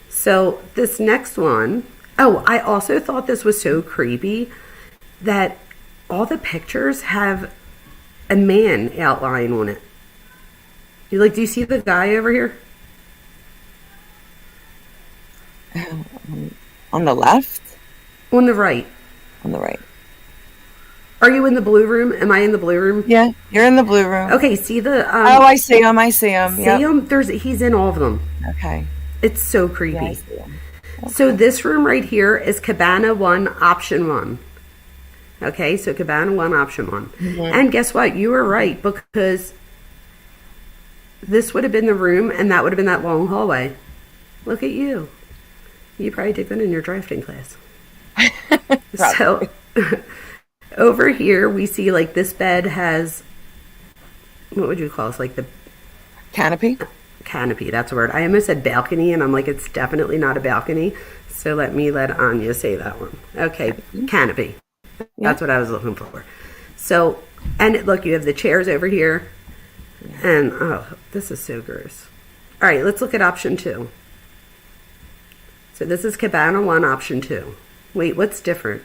So this next one, I also thought this was so creepy that all the pictures have a man outline on it. Do you see the guy over here? On the left? On the right. On the right. Are you in the blue room? Am I in the blue room? Yeah, you're in the blue room. Okay, see the... oh, I see him. I see him. See Yep. him? He's in all of them. Okay. It's so creepy. Yeah, I see him. Okay. So this room right here is Cabana 1, Option 1. Okay, so Cabana 1, Option 1. Mm-hmm. And guess what? You were right, because this would have been the room, and that would have been that long hallway. Look at you. You probably did good in your drafting class. So... Over here, we see, like, this bed has, what would you call this? Like the Canopy? Canopy, that's a word. I almost said balcony, and I'm like, it's definitely not a balcony. So let Anya say that one. Okay, canopy. That's what I was looking for. So, and look, you have the chairs over here. And, oh, this is so gross. All right, let's look at option 2. So this is Cabana 1, option 2. Wait, what's different?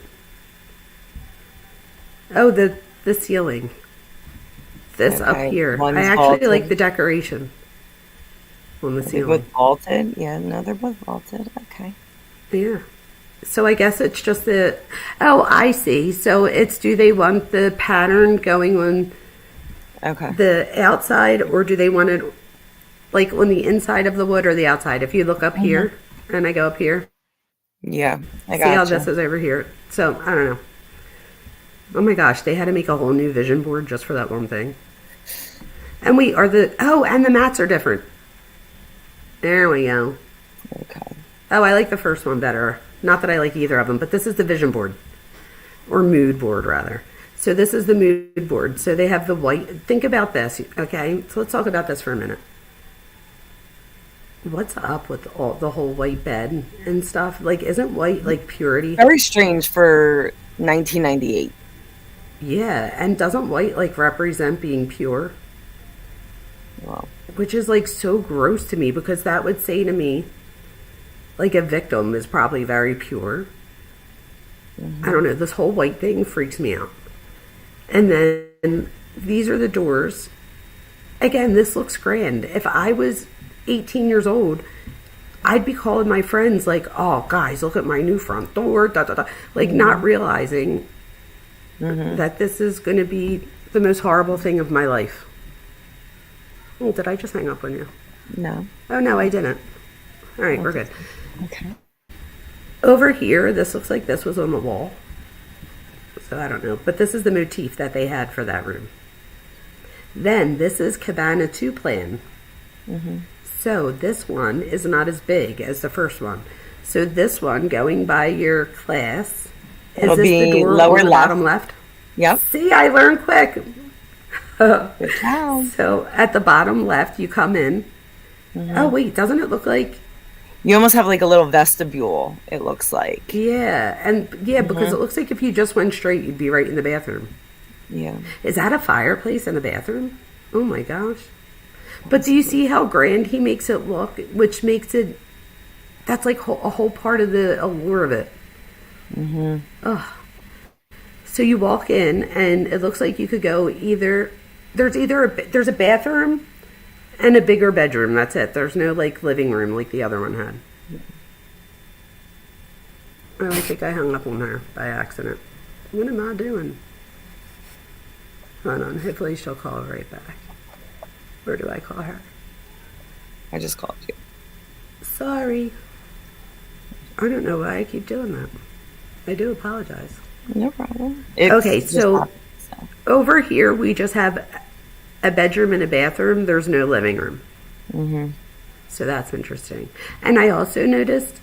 Oh, the ceiling. This up here. One's I actually vaulted. like the decoration on the They're ceiling. both vaulted? Yeah, no, they're both vaulted. Okay. Yeah. So I guess it's just the... Oh, I see. So it's, do they want the pattern going on the outside, or do they want it like on the inside of the wood or the outside? If you look up here, and I go up here. Yeah, I got See how this is over here. So, I don't know. Oh my gosh, they had to make a whole new vision board just for that one thing. And and the mats are different. There we go. Okay. Oh, I like the first one better. Not that I like either of them, but this is the vision board. Or mood board, rather. So this is the mood board. So they have the white. Think about this, okay? So let's talk about this for a minute. What's up with the whole white bed and stuff? Like, isn't white, like, purity? Very strange for 1998. Yeah, and doesn't white, like, represent being pure? Well, Which is, like, so gross to me, because that would say to me, like, a victim is probably very pure. I don't know, this whole white thing freaks me out. And then these are the doors. Again, this looks grand. If I was 18 years old, I'd be calling my friends like, oh, guys, look at my new front door, da, da, da. Like, not realizing that this is going to be the most horrible thing of my life. Oh, did I just hang up on you? no. Oh, no, I didn't. All right, we're good. Okay. Over here, this looks like this was on the wall. So I don't know. But this is the motif that they had for that room. Then this is Cabana 2 plan. So this one is not as big as the first one. So this one, going by your class, It'll is this be the door lower on the left. bottom left? Yep. See, I learned quick. Good job. So at the bottom left, you come in. Oh, wait, doesn't it look like... You almost have like a little vestibule, it looks like. Yeah, because it looks like if you just went straight, you'd be right in the bathroom. Yeah. Is that a fireplace in the bathroom? Oh my gosh. But do you see how grand he makes it look? Which makes it... That's like a whole part of the allure of it. Ugh. So you walk in, and it looks like you could go either... There's a bathroom and a bigger bedroom. That's it. There's no, like, living room like the other one had. Oh, I think I hung up on her by accident. What am I doing? Hold on. Hopefully she'll call right back. Or do I call her? I just called you. Sorry. I don't know why I keep doing that. I do apologize. No problem. Okay, Just so happened, so. over here we just have a bedroom and a bathroom. There's no living room. So that's interesting. And I also noticed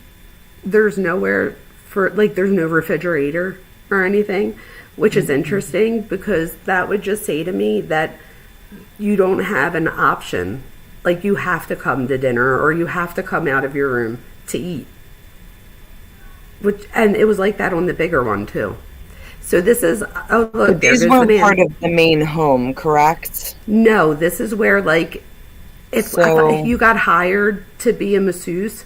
there's nowhere for, like, there's no refrigerator or anything, which is interesting, because that would just say to me that you don't have an option. Like, you have to come to dinner, or you have to come out of your room to eat. And it was like that on the bigger one too. So this is, oh look, there goes These the weren't man. part of the main home, correct? No, this is where, like, if So- you got hired to be a masseuse,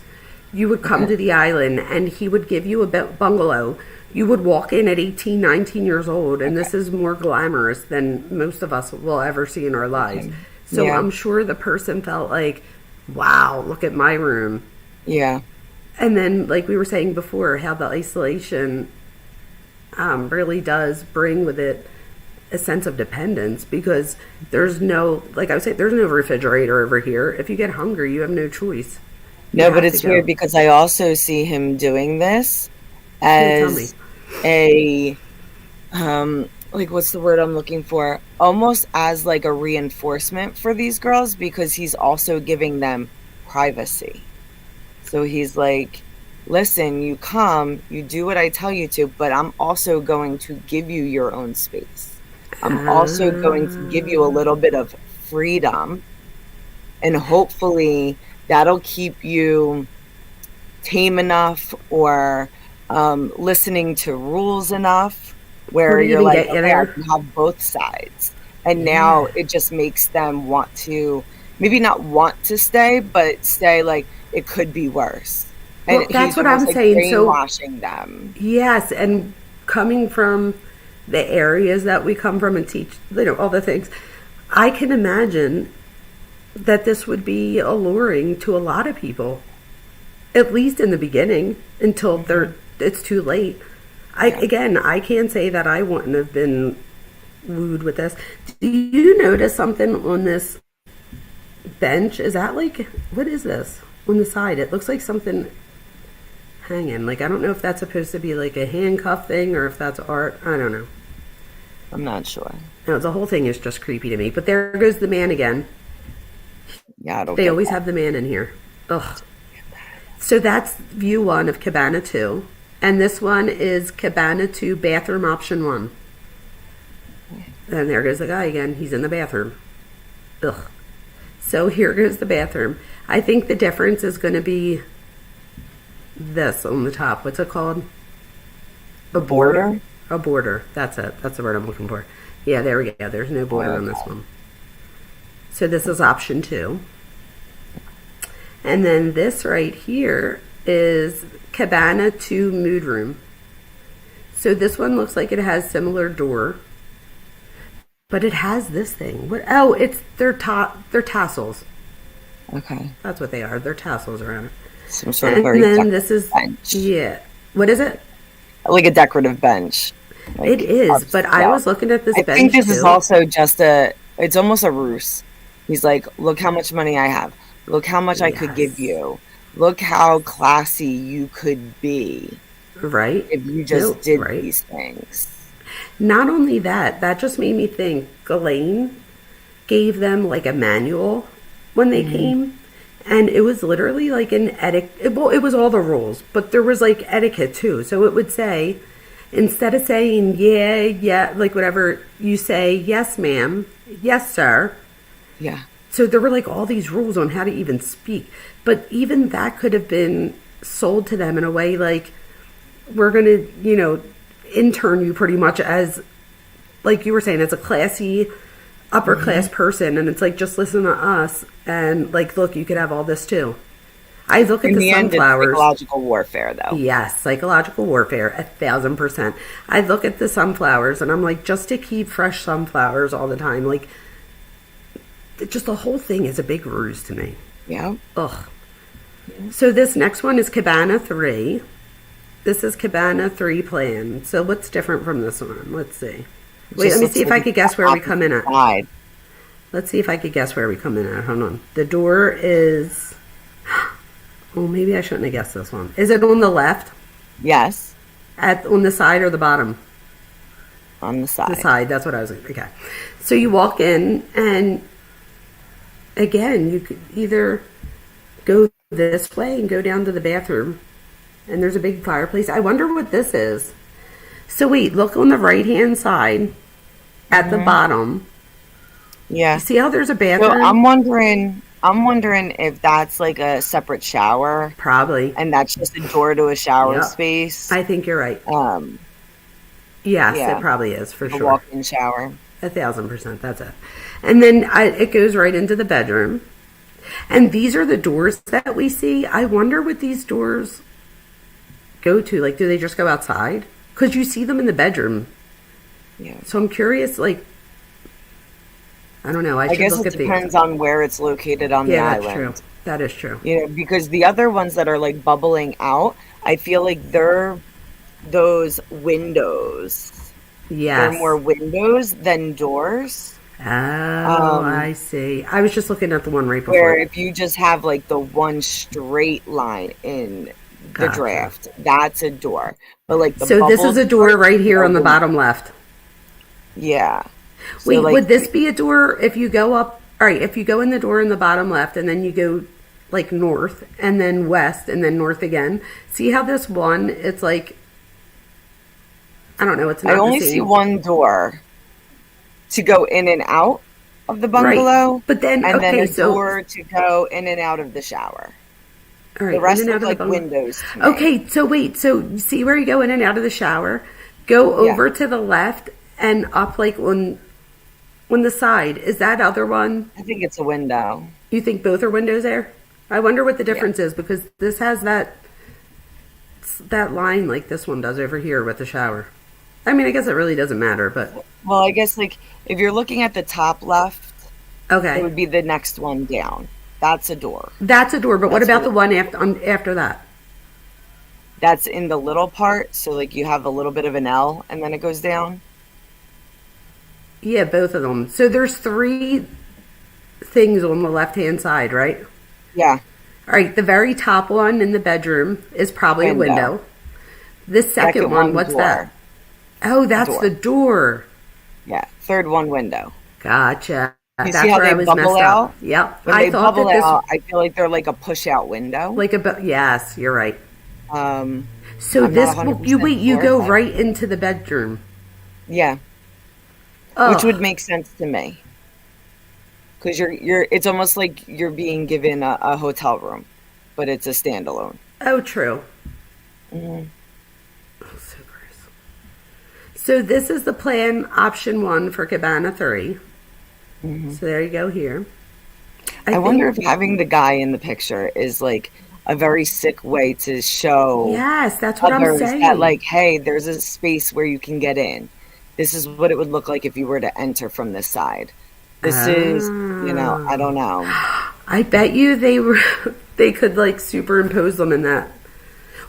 you would come to the island, and he would give you a bungalow. You would walk in at 18, 19 years old, and this is more glamorous than most of us will ever see in our lives. So Yeah. I'm sure the person felt like, wow, look at my room. Yeah. And then, like we were saying before, how the isolation really does bring with it a sense of dependence, because there's no, like I was saying, there's no refrigerator over here. If you get hungry, you have no choice. No, but it's weird because I also see him doing this as a, like, what's the word I'm looking for? Almost as like a reinforcement for these girls, because he's also giving them privacy. So he's like, listen, you come, you do what I tell you to, but I'm also going to give you your own space. I'm also going to give you a little bit of freedom, and hopefully that'll keep you tame enough or listening to rules enough where you're like, okay, I can have both sides. And now it just makes them want to, maybe not want to stay, but stay like it could be worse. Well, and that's what I'm saying. Brainwashing them. Yes, and coming from the areas that we come from and teach, all the things, I can imagine that this would be alluring to a lot of people, at least in the beginning, until it's too late. I can't say that I wouldn't have been wooed with this. Do you notice something on this bench? Is that like, what is this on the side? It looks like something hanging. Like, I don't know if that's supposed to be like a handcuff thing or if that's art. I don't know. I'm not sure. No, the whole thing is just creepy to me. But there goes the man again. Yeah, they always have the man in here. Ugh. So that's view 1 of Cabana 2. And this one is Cabana 2 bathroom option 1. And there goes the guy again. He's in the bathroom. Ugh. So here goes the bathroom. I think the difference is going to be this on the top. What's it called? A border? A border. That's it. That's the word I'm looking for. Yeah, there we go. There's no border on this one. So this is option 2. And then this right here is Cabana 2 mood room. So this one looks like it has similar door, but it has this thing. What? Oh, it's their tassels. Okay. That's what they are. They're tassels around it. Some sort of very decorative bench. Yeah. What is it? Like a decorative bench. Like, it is, but I was looking at this bench. I think this is also just it's almost a ruse. He's like, look how much money I have. Look how much I could give you. Look how classy you could be. Right. If you just did these things. Not only that, that just made me think Ghislaine gave them like a manual when they came. And it was literally like an etiquette. Well, it was all the rules, but there was like etiquette too. So it would say, instead of saying, yeah, like whatever, you say, yes, ma'am, yes, sir. Yeah. So there were like all these rules on how to even speak. But even that could have been sold to them in a way like, we're going to, intern you pretty much as, like you were saying, as a classy, upper class person. And it's like, just listen to us. And like, look, you could have all this too. I look at the sunflowers. End, psychological warfare, though. Yes, psychological warfare, 1,000%. I look at the sunflowers and I'm like, just to keep fresh sunflowers all the time, like, just the whole thing is a big ruse to me. Yeah. Ugh. Yeah. So this next one is Cabana 3. This is Cabana 3 plan. So what's different from this one? Let's see. Wait, let me see if I could guess where we come in at. Side. Let's see if I could guess where we come in at. Hold on. The door is... Oh, maybe I shouldn't have guessed this one. Is it on the left? Yes. On the side or the bottom? On the side. The side. That's what I was... Okay. So you walk in and... Again, you could either go this way and go down to the bathroom, and there's a big fireplace. I wonder what this is. So wait, look on the right-hand side at the bottom. Yeah. You see how there's a bathroom? So I'm wondering if that's like a separate shower. Probably. And that's just a door to a shower space. I think you're right. Yes, it probably is for sure. A walk-in shower. 1,000%. That's it. And then it goes right into the bedroom. And these are the doors that we see. I wonder what these doors go to. Like, do they just go outside? Because you see them in the bedroom. Yeah. So I'm curious, like, I don't know. I I should guess look it at the. depends on where it's located on the Yeah, that's true. island. That is true. You know, because the other ones that are like bubbling out, I feel like they're those windows. They're Yes. more windows than doors. Oh, I see. I was just looking at the one right Where before. if you just have like the one straight line in the Gotcha. draft, that's a door. But like the So this is a bubbled door right here are on the windows. bottom left. Yeah. So Wait, like would this be a door if you go up? All right, if you go in the door in the bottom left and then you go like north and then west and then north again. See how this one, it's like, I don't know, it's I not only the see same. one door to go in and out of the Right. bungalow, But then, and then okay, a so, door to go in and out of the shower. all right, The in rest and look out of the like bungalow. windows to me. Okay, so wait, so you see where you go in and out of the shower? Go Yeah. over to the left and up like on the side. Is that other one? I think it's a window. You think both are windows there? I wonder what the Yeah. difference is because this has that line like this one does over here with the shower. I mean, I guess it really doesn't matter, but Well, I guess like if you're looking at the top left, it okay. would be the next one down. That's a door. That's a door, but what That's about what- the one after that? That's in the little part, so like you have a little bit of an L and then it goes down. Yeah, both of them. So there's three things on the left-hand side, right? Yeah. All right, the very top one in the bedroom is probably a Window. window. The second one, what's door. that? Oh, that's Door. the door. Yeah. Third one window. Gotcha. You That's see how where I they was bubble messed out? up. Yep. When I they thought bubble that this out, I feel like they're like a push out window. like yes, you're right. Um, So I'm this not you 100% wait, you sure, go but- right into the bedroom. yeah, Oh, which would make sense to me. Because you're it's almost like you're being given a hotel room, but it's a standalone. oh, true. Mhm. Oh, so gross. So this is the plan option 1 for Cabana 3. So there you go here. I wonder if having the guy in the picture is like a very sick way to show Yes, that's what I'm others saying. that like, hey, there's a space where you can get in. This is what it would look like if you were to enter from this side. This is, I don't know. I bet you they could like superimpose them in that.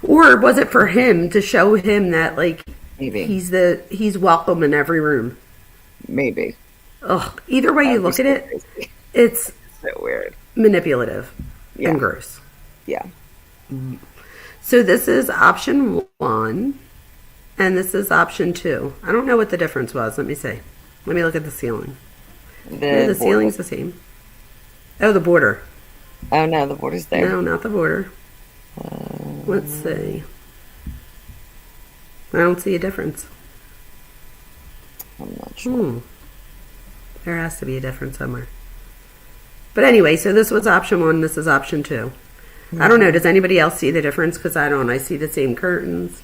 Or was it for him to show him that like Maybe. he's welcome in every room? Maybe. Ugh. Either way you That'd be look at so it, crazy. it's So weird. manipulative Yeah. and gross. Yeah. So this is option 1 and this is option 2. I don't know what the difference was. Let me see. Let me look at the ceiling. No, the border. ceiling's the same. Oh, the border. Oh no, the border's there. No, not the border. Let's see. I don't see a difference. I'm not sure. There has to be a difference somewhere. But anyway, so this was option 1, this is option 2. I don't know, does anybody else see the difference? Because I don't. I see the same curtains.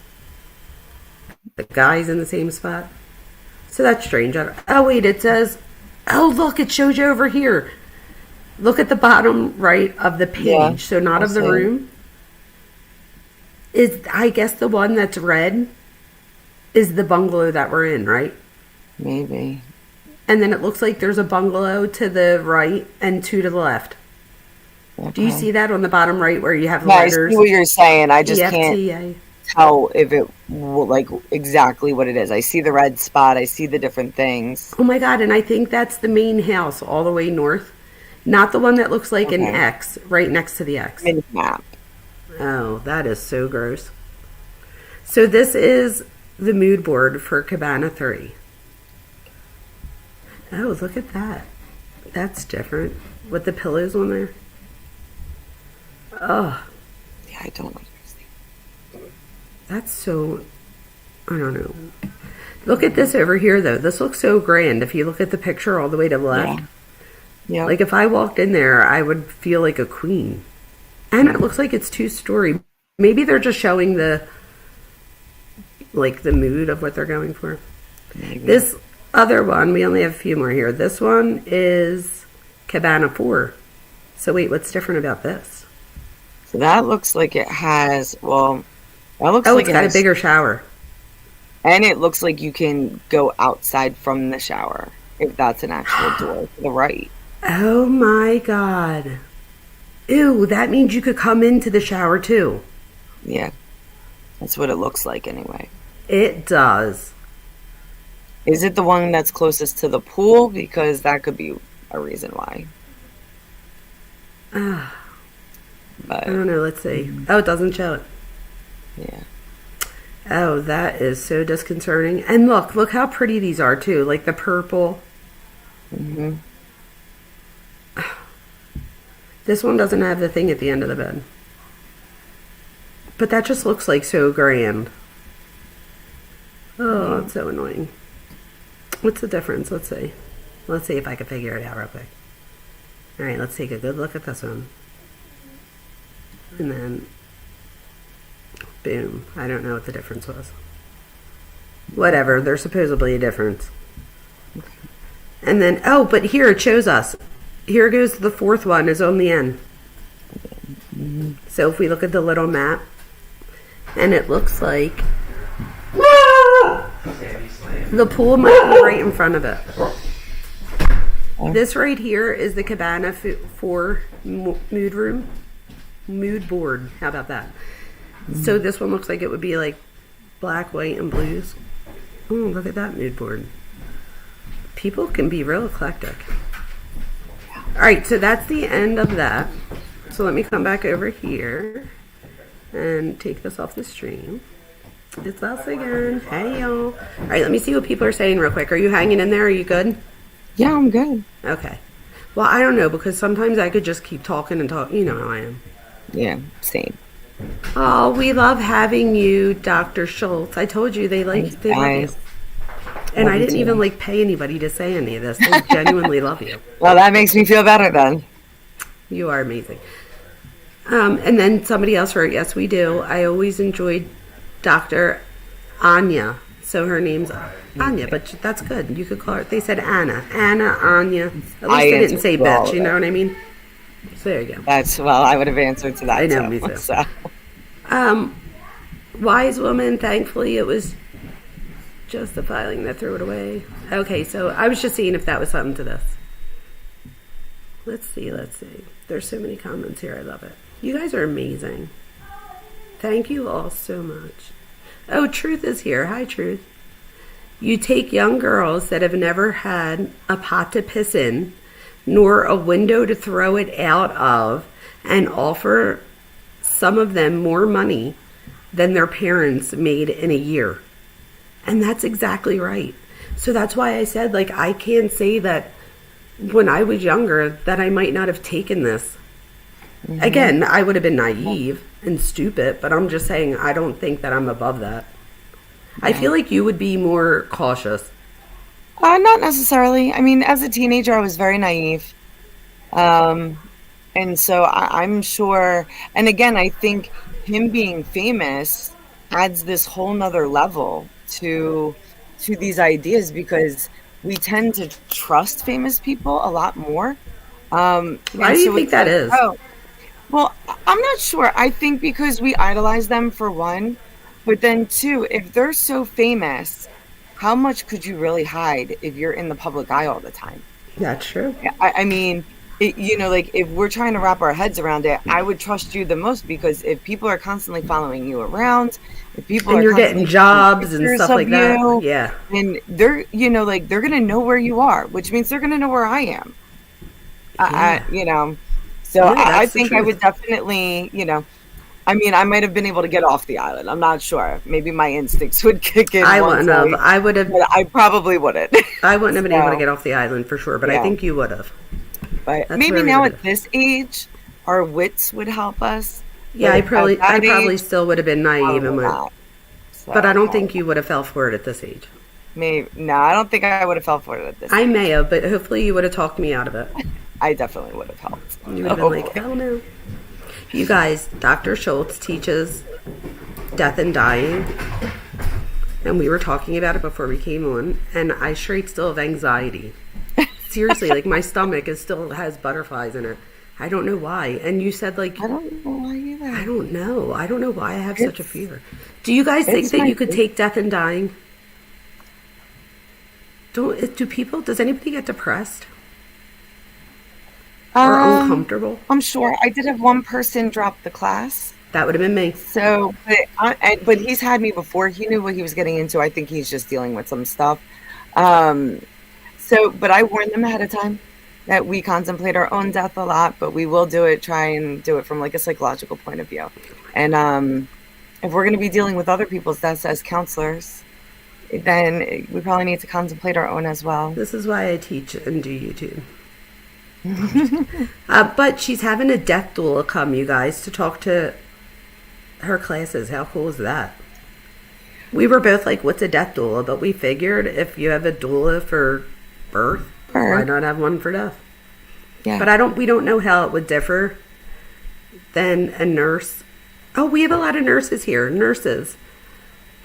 The guy's in the same spot. So that's strange. Oh, wait, it says, oh, look, it shows you over here. Look at the bottom right of the page. Yeah, So not I of the see. room. Is, I guess the one that's red is the bungalow that we're in, right? Maybe. And then it looks like there's a bungalow to the right and 2 to the left. Do you Okay. see that on the bottom right where you have No, I letters? see what you're saying. I just can't EFTA? tell if it like exactly what it is. I see the red spot. I see the different things. Oh my God, and I think that's the main house all the way north. Not the one that looks like an Okay. X right next to the X. Mini map. Oh, that is so gross. So this is the mood board for Cabana 3. Oh, look at that. That's different. With the pillows on there. Oh, Yeah, I don't understand. that's so, I don't know. Look at this over here, though. This looks so grand. If you look at the picture all the way to the left. Yeah. Like, if I walked in there, I would feel like a queen. And it looks like it's 2-story. Maybe they're just showing the mood of what they're going for. Maybe. This other one, we only have a few more here. This one is Cabana 4. So wait, what's different about this? So that looks like it has. Well, that looks Oh, like it's it got a has, bigger shower. and it looks like you can go outside from the shower. if that's an actual door to the right. Oh my God. Ew, that means you could come into the shower too. Yeah, that's what it looks like anyway. It does. Is it the one that's closest to the pool? Because that could be a reason why. I But don't know. Let's see. Oh, it doesn't show it. yeah, Oh, that is so disconcerting. And look how pretty these are too. Like the purple. hmm This one doesn't have the thing at the end of the bed. But that just looks like so grand. Oh, it's so annoying. What's the difference? Let's see. Let's see if I can figure it out real quick. All right, let's take a good look at this one. And then, boom. I don't know what the difference was. Whatever, there's supposedly a difference. And then, oh, but here it shows us. Here goes the fourth one is on the end. So if we look at the little map, and it looks like the pool might be right in front of it. This right here is the cabana for mood room. Mood board. How about that? So this one looks like it would be like black, white, and blues. Oh, look at that mood board. People can be real eclectic. All right, so that's the end of that. So let me come back over here and take this off the stream. It's us again. Hey, y'all. All right, let me see what people are saying real quick. Are you hanging in there? Are you good? yeah, I'm good. Okay. Well, I don't know, because sometimes I could just keep talking and talk. You know how I am. Yeah, same. Oh, we love having you, Dr. Schultz. I told you they love you. Nice. And Love I you didn't too. even pay anybody to say any of this. They genuinely love you. Well, that makes me feel better then. You are amazing. And then somebody else wrote, yes, we do. I always enjoyed Dr. Anya. So her name's Anya, but that's good. You could call her, they said Anna. Anna, Anya. At least they didn't say bitch, you know what I mean? So there you go. I would have answered to that. I know, too. me too. So. Wise woman, thankfully it was just the filing that threw it away. Okay, so I was just seeing if that was something to this. Let's see. There's so many comments here. I love it. You guys are amazing. Thank you all so much. Oh, Truth is here. Hi, Truth. You take young girls that have never had a pot to piss in, nor a window to throw it out of, and offer some of them more money than their parents made in a year. And that's exactly right. So that's why I said, like, I can't say that when I was younger that I might not have taken this. Mm-hmm. Again, I would have been naive and stupid, but I'm just saying I don't think that I'm above that. I feel like you would be more cautious. Not necessarily. I mean, as a teenager, I was very naive. And so I'm sure, and again, I think him being famous adds this whole nother level to these ideas, because we tend to trust famous people a lot more. Why do you think that is? Oh, well, I'm not sure. I think because we idolize them, for one, but then two, if they're so famous, how much could you really hide if you're in the public eye all the time? That's true. I mean, like, if we're trying to wrap our heads around it, I would trust you the most, because if people are constantly following you around, if people And are you're getting constantly jobs taking and pictures stuff of like that. you, Yeah. and they're, they're going to know where you are, which means they're going to know where I am. Yeah. So Yeah, I that's the think I truth. would definitely, I mean, I might have been able to get off the island. I'm not sure. Maybe my instincts would kick in. I one wouldn't have. day, I would have. but I probably wouldn't. I wouldn't have been able to So, get off the island for sure, but I yeah. think you would have. But That's maybe where we now would at this age, our wits would help us. Yeah, But I at probably that age, still would have been naive probably and went. not. So, But I don't think you would have fell for it at this age. Maybe no, I don't think I would have fell for it at this. I may have, but hopefully you would have talked me out of it. I definitely would have helped. You would have been like, hell no. You guys, Dr. Schultz teaches death and dying. And we were talking about it before we came on. And I straight still have anxiety. Seriously, like my stomach still has butterflies in it. I don't know why. And you said like, I don't know why either. I don't know. I don't know why I have such a fear. Do you guys think it's that my you could thing. take death and dying? does anybody get depressed or uncomfortable? I'm sure. I did have one person drop the class. That would have been me. So, but he's had me before. He knew what he was getting into. I think he's just dealing with some stuff. But I warned them ahead of time that we contemplate our own death a lot, but we will try and do it from like a psychological point of view. And if we're going to be dealing with other people's deaths as counselors, then we probably need to contemplate our own as well. This is why I teach and do YouTube. But she's having a death doula come, you guys, to talk to her classes. How cool is that? We were both like, what's a death doula? But we figured if you have a doula for birth, why not have one for death? Yeah. But we don't know how it would differ than a nurse. Oh, we have a lot of nurses here. Nurses.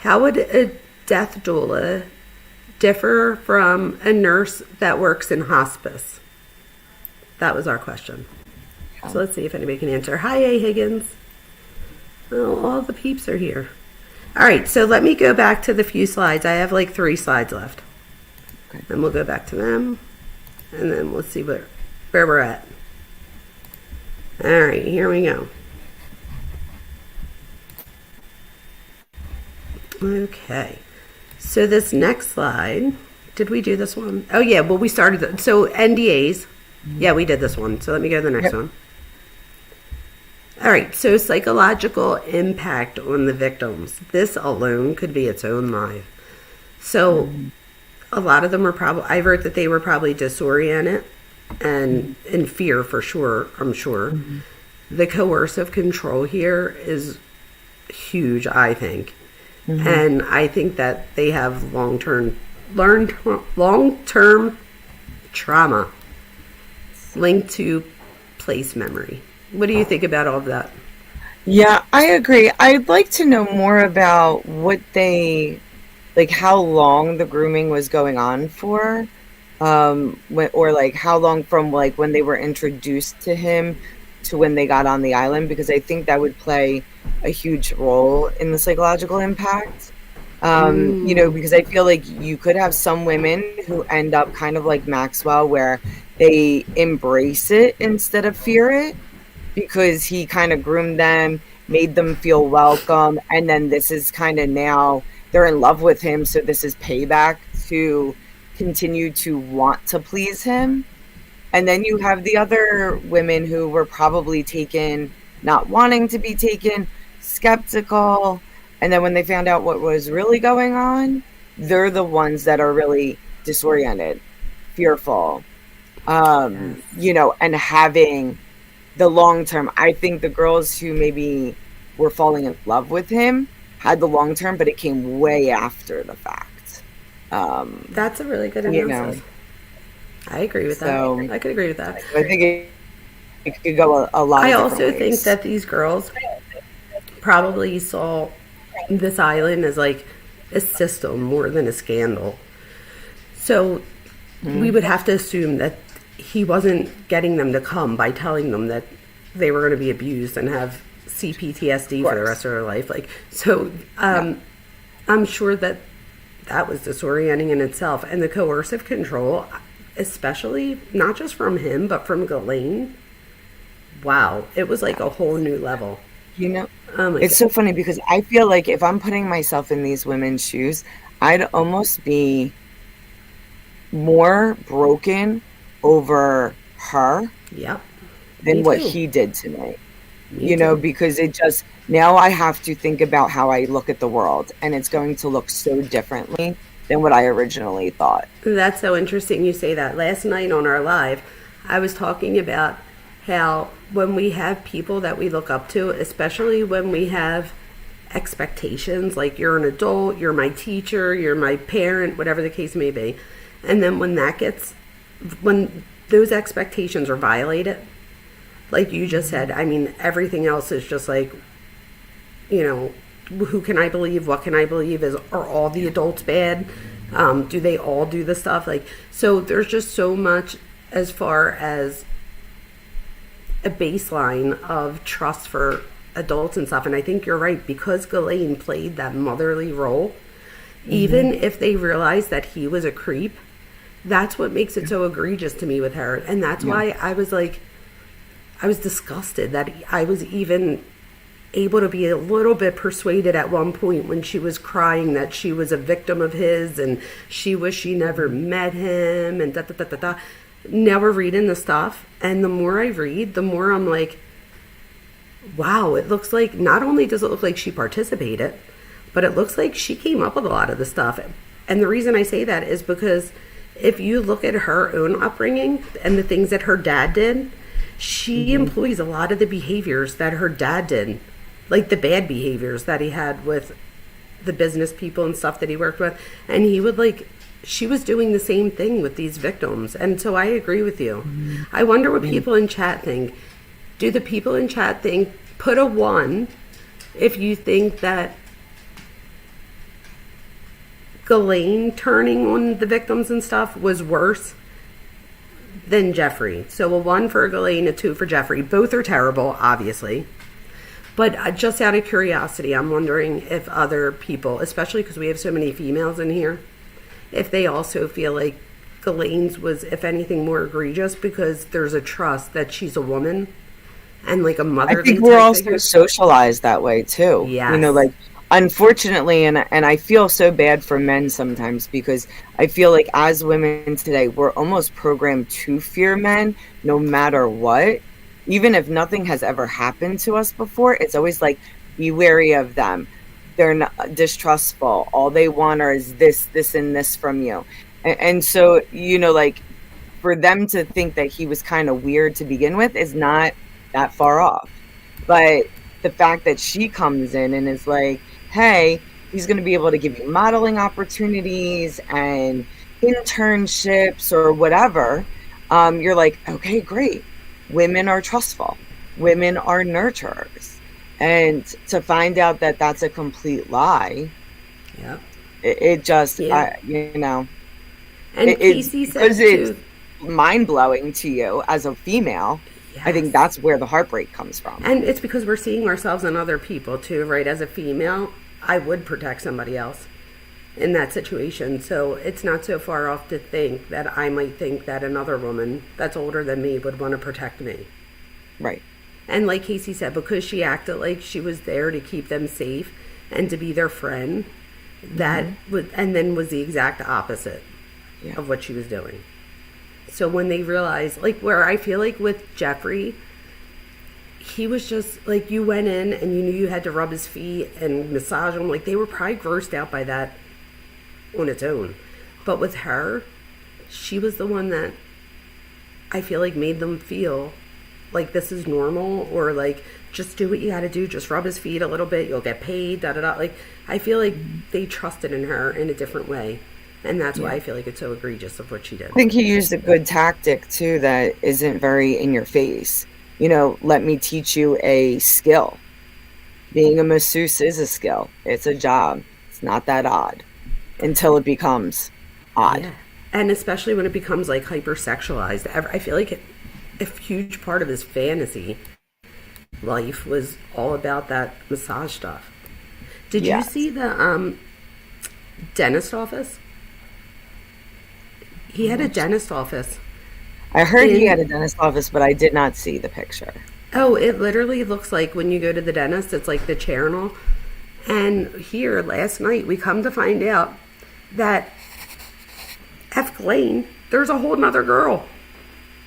How would a death doula differ from a nurse that works in hospice? That was our question. So let's see if anybody can answer. Hi, A. Higgins. Oh, all the peeps are here. All right, so let me go back to the few slides. I have like 3 slides left. Okay. And we'll go back to them. And then we'll see where we're at. All right, here we go. Okay. So this next slide, did we do this one? Oh, yeah, well, we started. So NDAs. Yeah, we did this one. So let me go to the next one. All right, so psychological impact on the victims. This alone could be its own life. So a lot of them were probably, I wrote that they were probably disoriented and in fear for sure, I'm sure. The coercive control here is huge, I think. And I think that they have long-term trauma linked to place memory. What do you think about all of that? Yeah, I agree. I'd like to know more about how long the grooming was going on for, or like how long from like when they were introduced to him to when they got on the island, because I think that would play a huge role in the psychological impact. Because I feel like you could have some women who end up kind of like Maxwell, where they embrace it instead of fear it, because he kind of groomed them, made them feel welcome, and then this is kind of now they're in love with him, so this is payback to continue to want to please him. And then you have the other women who were probably taken, not wanting to be taken, skeptical, and then when they found out what was really going on, they're the ones that are really disoriented, fearful, and having the long term. I think the girls who maybe were falling in love with him had the long term, but it came way after the fact. That's a really good analysis. I agree with that. I could agree with that. I think it could go a lot. I of also ways. think that these girls probably saw this island as like a system more than a scandal. So we would have to assume that he wasn't getting them to come by telling them that they were going to be abused and have CPTSD for the rest of their life. I'm sure that was disorienting in itself. And the coercive control, especially not just from him, but from Ghislaine. Wow. It was like a whole new level. It's so funny because I feel like if I'm putting myself in these women's shoes, I'd almost be more broken over her than what he did to me. Because it just, now I have to think about how I look at the world, and it's going to look so differently than what I originally thought. That's so interesting you say that. Last night on our live, I was talking about how when we have people that we look up to, especially when we have expectations, like you're an adult, you're my teacher, you're my parent, whatever the case may be, and then when those expectations are violated, like you just said, I mean, everything else is just like, who can I believe? What can I believe? Are all the adults bad? Do they all do the stuff? So there's just so much as far as a baseline of trust for adults and stuff. And I think you're right, because Ghislaine played that motherly role, even if they realized that he was a creep, That's what makes it so egregious to me with her. And that's why I was like, I was disgusted that I was even able to be a little bit persuaded at one point when she was crying that she was a victim of his and she wished she never met him and da da da da da. Now we're reading the stuff, and the more I read, the more I'm like, wow, it looks like not only does it look like she participated, but it looks like she came up with a lot of the stuff. And the reason I say that is because if you look at her own upbringing and the things that her dad did, she employs a lot of the behaviors that her dad did, like the bad behaviors that he had with the business people and stuff that he worked with. And he would like, she was doing the same thing with these victims. And so I agree with you. I wonder what people in chat think. Do the people in chat think, put a 1 if you think that Ghislaine turning on the victims and stuff was worse than Jeffrey. So a 1 for Ghislaine, a 2 for Jeffrey. Both are terrible, obviously. But just out of curiosity, I'm wondering if other people, especially because we have so many females in here, if they also feel like Ghislaine's was, if anything, more egregious because there's a trust that she's a woman and like a motherly I think we're also figure. socialized that way too. Yes. You know, like unfortunately, and I feel so bad for men sometimes because I feel like as women today, we're almost programmed to fear men no matter what. Even if nothing has ever happened to us before, it's always like, be wary of them. They're not distrustful. All they want is this, and this from you. And so, you know, like for them to think that he was kind of weird to begin with is not that far off. But the fact that she comes in and is like, hey, he's going to be able to give you modeling opportunities and internships or whatever. You're like, okay, great. Women are trustful. Women are nurturers. And to find out that that's a complete lie, Yeah. it just, Yeah. you know, And Casey said because it's too, mind-blowing to you as a female. I think Yes. that's where the heartbreak comes from. And it's because we're seeing ourselves in other people too, right? As a female, I would protect somebody else in that situation. So it's not so far off to think that I might think that another woman that's older than me would want to protect me. Right. And like Casey said, because she acted like she was there to keep them safe and to be their friend, that was, and then was the exact opposite of what she was doing. So when they realized, like where I feel like with Jeffrey, he was just like, you went in and you knew you had to rub his feet and massage him. Like they were probably grossed out by that on its own. But with her, she was the one that I feel like made them feel like this is normal, or like just do what you got to do, just rub his feet a little bit, you'll get paid, da da da. Like I feel like they trusted in her in a different way, and that's why I feel like it's so egregious of what she did. I think he used a good tactic too that isn't very in your face. You know, let me teach you a skill. Being a masseuse is a skill. It's a job. It's not that odd until it becomes odd. Yeah. And especially when it becomes like hypersexualized. I feel like a huge part of his fantasy life was all about that massage stuff. Did you see the dentist office? He had a dentist office. I heard he had a dentist office, but I did not see the picture. Oh, it literally looks like when you go to the dentist, it's like the chair and all. And here, last night, we come to find out that F. Ghislaine, there's a whole nother girl,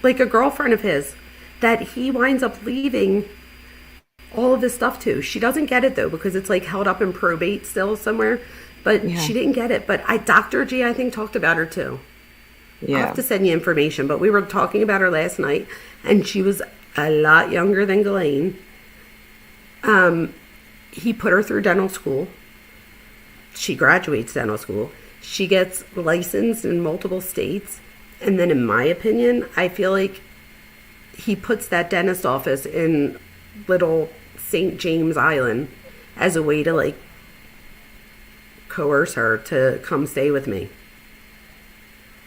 like a girlfriend of his, that he winds up leaving all of his stuff to. She doesn't get it, though, because it's like held up in probate still somewhere. But she didn't get it. But Dr. G, I think, talked about her, too. Yeah. I'll have to send you information, but we were talking about her last night, and she was a lot younger than Ghislaine. He put her through dental school. She graduates dental school. She gets licensed in multiple states. And then, in my opinion, I feel like he puts that dentist office in little St. James Island as a way to, like, coerce her to come stay with me.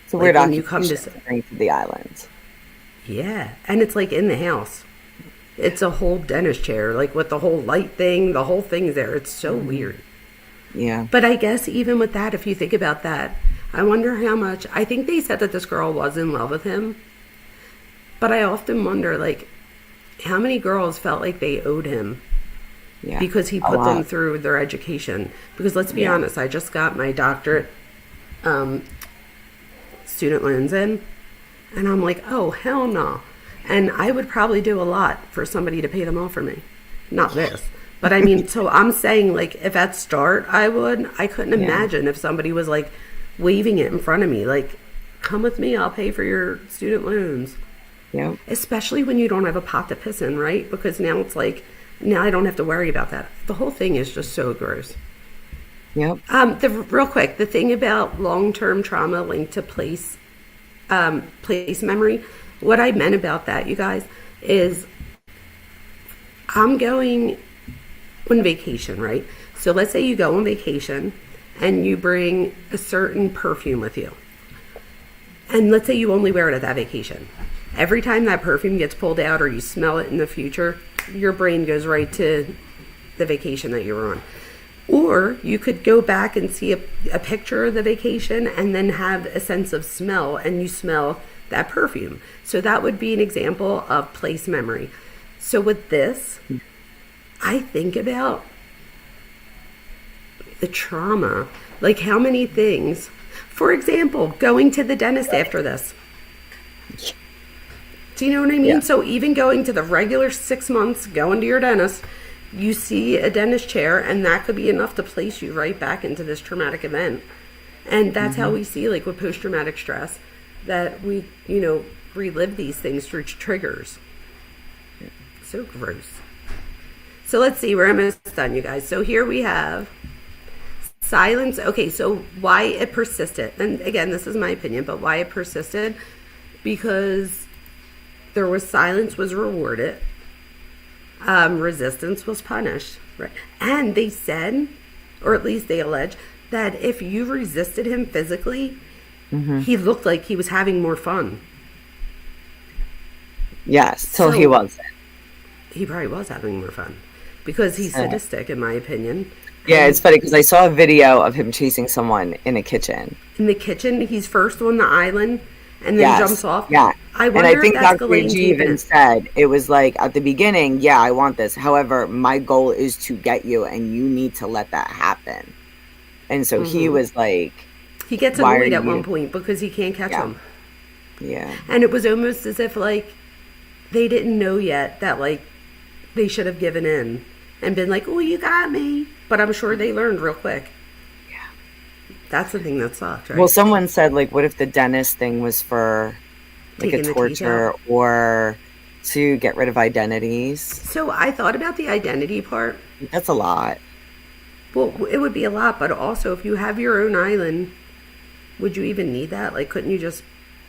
It's a weird when you come occupation to bring to the island. Yeah, and it's like in the house. It's a whole dentist chair, like with the whole light thing, the whole thing's there. It's so weird. Yeah. But I guess even with that, if you think about that, I wonder how much. I think they said that this girl was in love with him, but I often wonder, like, how many girls felt like they owed him because he put them through their education. Because let's be honest, I just got my doctorate student loans in, and I'm like, oh, hell no. And I would probably do a lot for somebody to pay them off for me. Not this. But I mean, so I'm saying, like, if at start I couldn't imagine if somebody was, like, waving it in front of me. Like, come with me, I'll pay for your student loans. Yeah. Especially when you don't have a pot to piss in, right? Because now it's like, now I don't have to worry about that. The whole thing is just so gross. Yep. Real quick, the thing about long-term trauma linked to place memory, what I meant about that, you guys, is I'm going on vacation, right? So let's say you go on vacation and you bring a certain perfume with you. And let's say you only wear it at that vacation. Every time that perfume gets pulled out or you smell it in the future, your brain goes right to the vacation that you were on. Or you could go back and see a picture of the vacation and then have a sense of smell, and you smell that perfume. So that would be an example of place memory. So with this, I think about the trauma, like how many things. For example, going to the dentist after this. Do you know what I mean? Yeah. So even going to the regular 6 months, going to your dentist, you see a dentist chair, and that could be enough to place you right back into this traumatic event. And that's how we see, like, with post-traumatic stress, that we, relive these things through triggers. So gross. So let's see, we're almost done, you guys. So here we have silence. Okay, so why it persisted. And again, this is my opinion, but why it persisted, because there was silence was rewarded. Resistance was punished. Right? And they said, or at least they allege, that if you resisted him physically, he looked like he was having more fun. Yes, till he wasn't. He probably was having more fun because he's sadistic, in my opinion. Yeah, it's funny because I saw a video of him chasing someone in a kitchen. In the kitchen, he's first on the island and then jumps off. Yeah. I wonder and I think if that's Dr. G even said, it was like, at the beginning, yeah, I want this. However, my goal is to get you, and you need to let that happen. And so he was like... He gets annoyed at one point because he can't catch him. Yeah. And it was almost as if, like, they didn't know yet that, like, they should have given in and been like, oh, you got me. But I'm sure they learned real quick. Yeah. That's the thing that sucked, right? Well, someone said, like, what if the dentist thing was for, like, Taking a torture or to get rid of identities? So I thought about the identity part. That's a lot. Well, it would be a lot, but also if you have your own island, would you even need that? Like, couldn't you just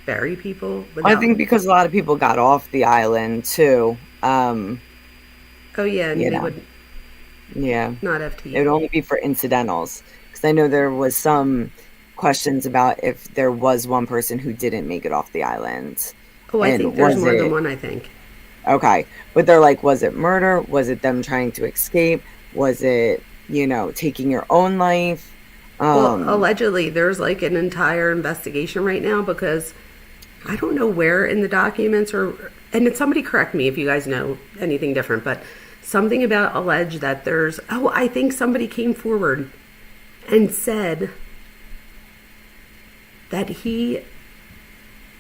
bury people? I think because a lot of people got off the island, too. Oh, yeah, and they would not have to. It would only be for incidentals. Because I know there was some questions about if there was one person who didn't make it off the island. Oh, I think there's more than one, I think. Okay. But they're like, was it murder? Was it them trying to escape? Was it, taking your own life? Well, allegedly, there's like an entire investigation right now because I don't know where in the documents and somebody correct me if you guys know anything different, but something about allege that I think somebody came forward and said that he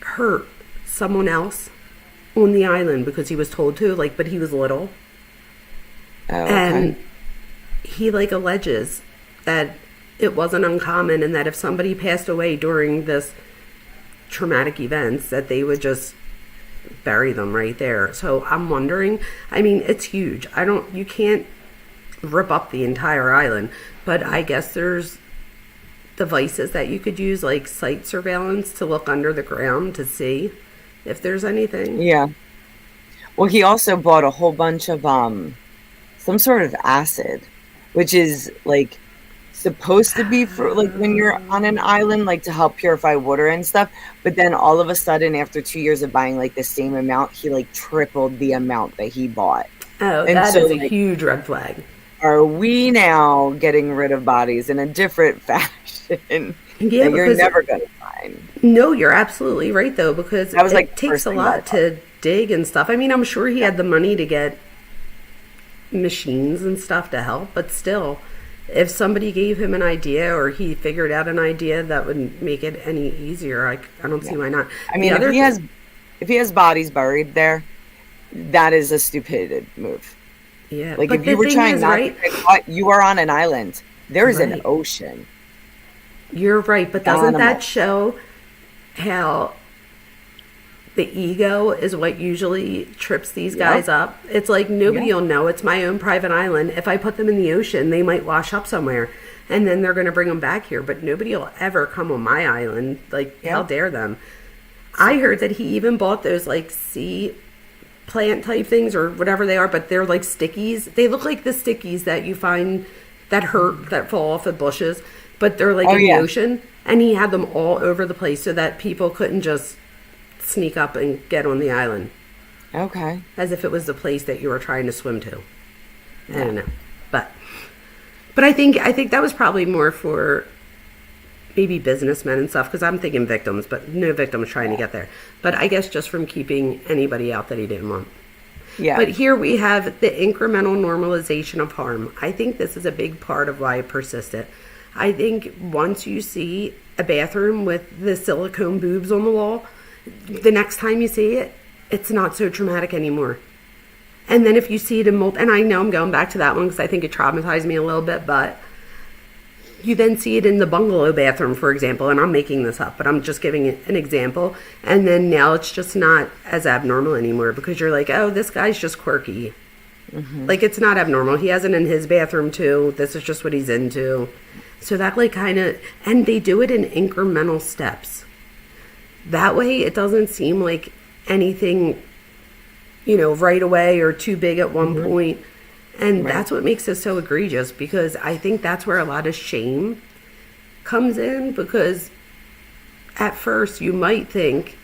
hurt someone else on the island because he was told to, like, but he was little. Oh, okay. And he, like, alleges that it wasn't uncommon and that if somebody passed away during this traumatic events that they would just bury them right there. So I'm wondering, I mean, it's huge. You can't rip up the entire island, but I guess there's devices that you could use, like site surveillance, to look under the ground to see if there's anything. Yeah. Well, he also bought a whole bunch of some sort of acid, which is like supposed to be for like when you're on an island, like to help purify water and stuff. But then all of a sudden, after 2 years of buying like the same amount, he like tripled the amount that he bought. Oh, and that is a huge red flag. Are we now getting rid of bodies in a different fashion? Yeah, that you're because never going to find. no, you're absolutely right though, because That was like it the takes first a thing lot I thought. to dig and stuff. I mean, I'm sure he had the money to get machines and stuff to help, but still, if somebody gave him an idea or he figured out an idea that would make it any easier, I don't see why not. I mean, if he has bodies buried there, that is a stupid move. Yeah, Like, but if you were thing trying is, not right, to get caught, you are on an island. There is an Right. ocean. you're right, but doesn't that Animals. show how the ego is what usually trips these guys up? It's like nobody Yeah. will know. It's my own private island. If I put them in the ocean, they might wash up somewhere, and then they're going to bring them back here. But nobody will ever come on my island. Like, how Yeah. dare them? I heard that he even bought those like sea plant type things or whatever they are, but they're like stickies. They look like the stickies that you find that hurt, that fall off of bushes, but they're like Oh, in yeah. the ocean. And he had them all over the place so that people couldn't just sneak up and get on the island Okay. as if it was the place that you were trying to swim to. I don't know, but I think that was probably more for maybe businessmen and stuff, because I'm thinking victims, but no victims trying to get there. But I guess just from keeping anybody out that he didn't want. Yeah. But here we have the incremental normalization of harm. I think this is a big part of why it persisted. I think once you see a bathroom with the silicone boobs on the wall, the next time you see it, it's not so traumatic anymore. And then if you see it in and I know I'm going back to that one because I think it traumatized me a little bit, but you then see it in the bungalow bathroom, for example, and I'm making this up, but I'm just giving it an example. And then now it's just not as abnormal anymore because you're like, oh, this guy's just quirky. Like, it's not abnormal. He has it in his bathroom too. This is just what he's into. So that like kind of, and they do it in incremental steps. That way it doesn't seem like anything, right away or too big at one point. And that's what makes it so egregious, because I think that's where a lot of shame comes in, because at first you might think,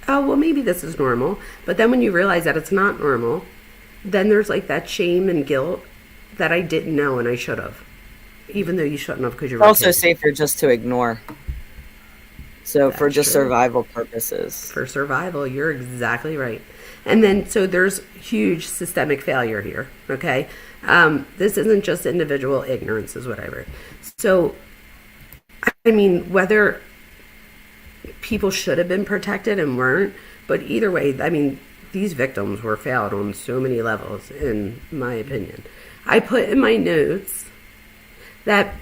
oh, well, maybe this is normal. But then when you realize that it's not normal, then there's like that shame and guilt that I didn't know and I should have. Even though you shouldn't have, because you're It's also safer just to ignore. So for That's just true. survival purposes. For survival, you're exactly right. And then, so there's huge systemic failure here, okay? This isn't just individual ignorance, is what I wrote. So, I mean, whether people should have been protected and weren't, but either way, I mean, these victims were failed on so many levels, in my opinion. I put in my notes that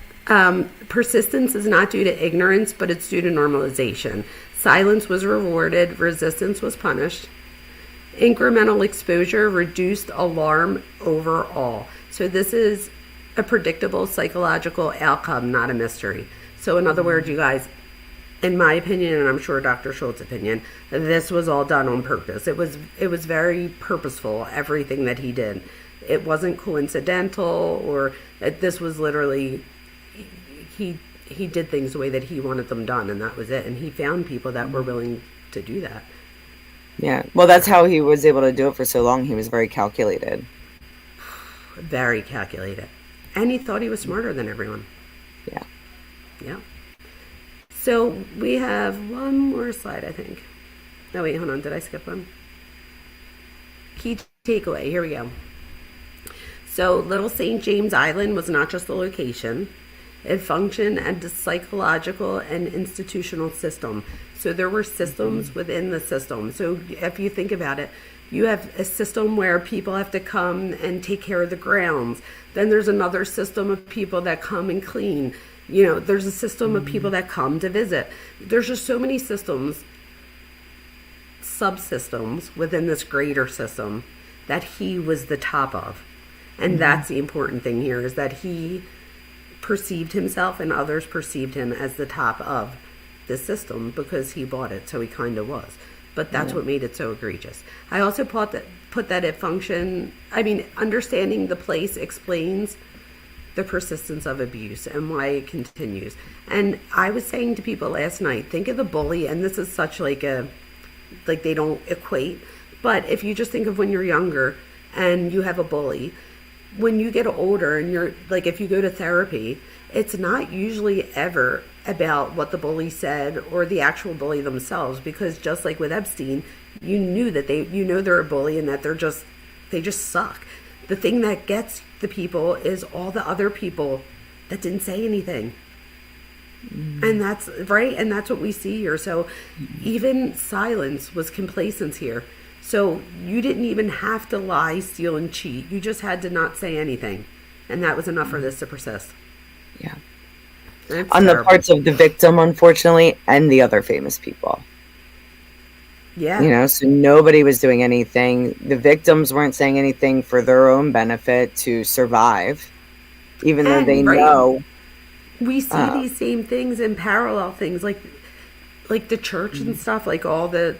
persistence is not due to ignorance, but it's due to normalization. Silence was rewarded, resistance was punished. Incremental exposure reduced alarm overall. So this is a predictable psychological outcome, not a mystery. So in other words, you guys, in my opinion, and I'm sure Dr. Schultz's opinion, this was all done on purpose. It was very purposeful, everything that he did. It wasn't coincidental, or this was literally, he did things the way that he wanted them done, and that was it. And he found people that were willing to do that. Yeah. Well, that's how he was able to do it for so long. He was very calculated. Very calculated. And he thought he was smarter than everyone. Yeah. Yeah. So we have one more slide, I think. No, wait, hold on. Did I skip one? Key takeaway. Here we go. So Little St. James Island was not just a location. It functioned as a psychological and institutional system. So there were systems within the system. So if you think about it, you have a system where people have to come and take care of the grounds. Then there's another system of people that come and clean. There's a system of people that come to visit. There's just so many systems, subsystems within this greater system that he was the top of. And that's the important thing here, is that he perceived himself and others perceived him as the top of the system because he bought it, so he kind of was. But that's what made it so egregious. I also put that it functioned, understanding the place explains the persistence of abuse and why it continues. And I was saying to people last night, think of the bully, and this is such like they don't equate, but if you just think of when you're younger and you have a bully, when you get older and you're like, if you go to therapy, it's not usually ever about what the bully said or the actual bully themselves, because just like with Epstein, you knew that they're a bully and that they just suck. The thing that gets the people is all the other people that didn't say anything. And that's right, and that's what we see here. So even silence was complacence here. So you didn't even have to lie, steal, and cheat. You just had to not say anything, and that was enough for this to persist. Yeah. That's on terrible. the parts of the victim, unfortunately, and the other famous people. Yeah. You know, so nobody was doing anything. The victims weren't saying anything for their own benefit to survive, even though they know. We see these same things in parallel things, like the church and stuff, like all the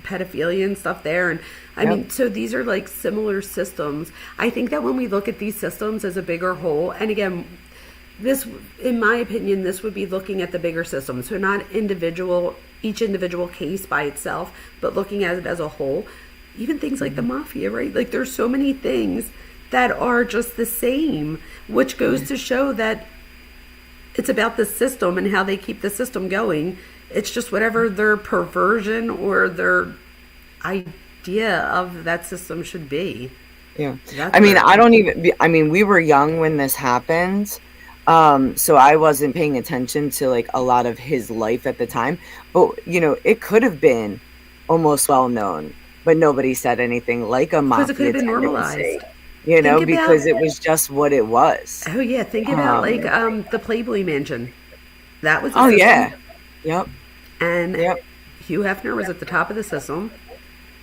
pedophilia and stuff there. And I mean, so these are like similar systems. I think that when we look at these systems as a bigger whole, and again, this, in my opinion, this would be looking at the bigger system. So not each individual case by itself, but looking at it as a whole. Even things like the mafia, right? Like there's so many things that are just the same, which goes to show that it's about the system and how they keep the system going. It's just whatever their perversion or their idea of that system should be. Yeah. I mean, we were young when this happened. So I wasn't paying attention to like a lot of his life at the time, but you know, it could have been almost well known, but nobody said anything, like a mafia. Because it could have been normalized. You know, because it was just what it was. Oh yeah, think about like the Playboy Mansion. That was Yep. And Hugh Hefner was at the top of the system.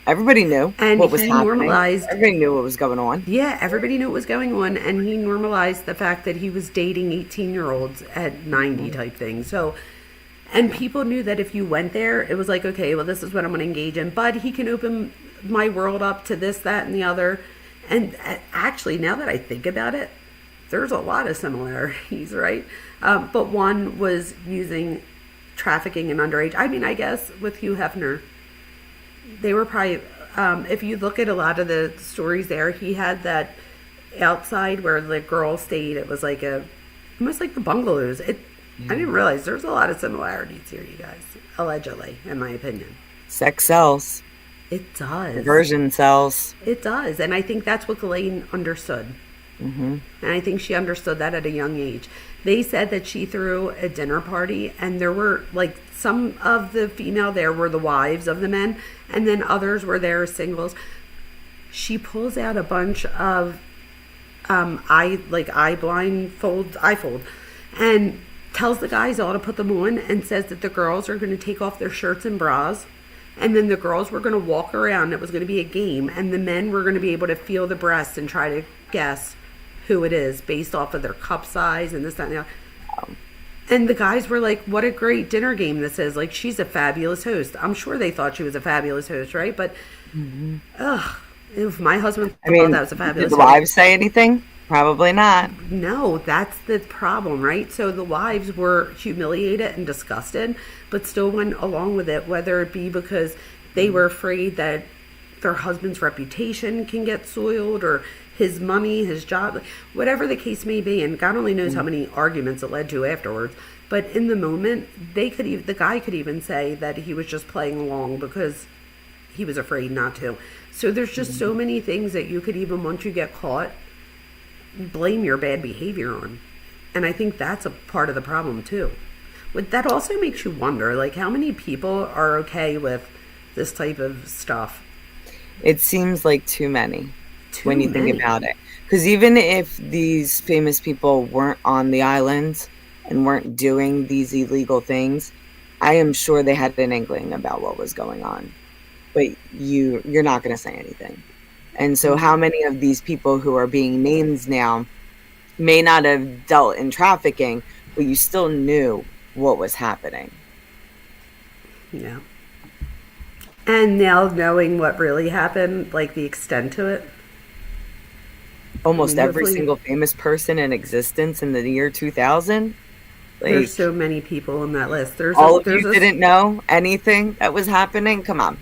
Everybody knew and what was happening. Normalized. Everybody knew what was going on. Yeah, everybody knew what was going on, and he normalized the fact that he was dating 18-year-olds at 90 type thing. So, and people knew that if you went there, it was like, okay, well, this is what I'm going to engage in. But he can open my world up to this, that, and the other. And actually, now that I think about it, there's a lot of similarities, right? But one was using trafficking and underage. I mean, I guess with Hugh Hefner, they were probably, if you look at a lot of the stories there, he had that outside where the girl stayed. It was like almost like the bungalows. I didn't realize there's a lot of similarities here, you guys, allegedly, in my opinion. Sex sells. It does. Perversion sells. It does. And I think that's what Ghislaine understood. And I think she understood that at a young age. They said that she threw a dinner party, and there were like some of the female there were the wives of the men, and then others were there as singles. She pulls out a bunch of iFold, and tells the guys all to put them on, and says that the girls are going to take off their shirts and bras. And then the girls were going to walk around. It was going to be a game. And the men were going to be able to feel the breast and try to guess who it is based off of their cup size and this, that, and the other. And the guys were like, what a great dinner game this is. Like, she's a fabulous host. I'm sure they thought she was a fabulous host, right? But, if my husband thought that was a fabulous host. Did the wives say anything? Probably not. No, that's the problem, right? So the wives were humiliated and disgusted, but still went along with it, whether it be because they were afraid that their husband's reputation can get soiled, or his money, his job, whatever the case may be. And God only knows how many arguments it led to afterwards. But in the moment, the guy could even say that he was just playing along because he was afraid not to. So there's just so many things that you could, even once you get caught, blame your bad behavior on. And I think that's a part of the problem too. But that also makes you wonder, like, how many people are okay with this type of stuff? It seems like too many when you think about it. Because even if these famous people weren't on the island and weren't doing these illegal things, I am sure they had an inkling about what was going on. But you're not going to say anything. And so how many of these people who are being named now may not have dealt in trafficking, but you still knew what was happening. Yeah. And now knowing what really happened, like the extent to it. Almost every single famous person in existence in the year 2000. Like, there's so many people on that list. All of you didn't know anything that was happening? Come on.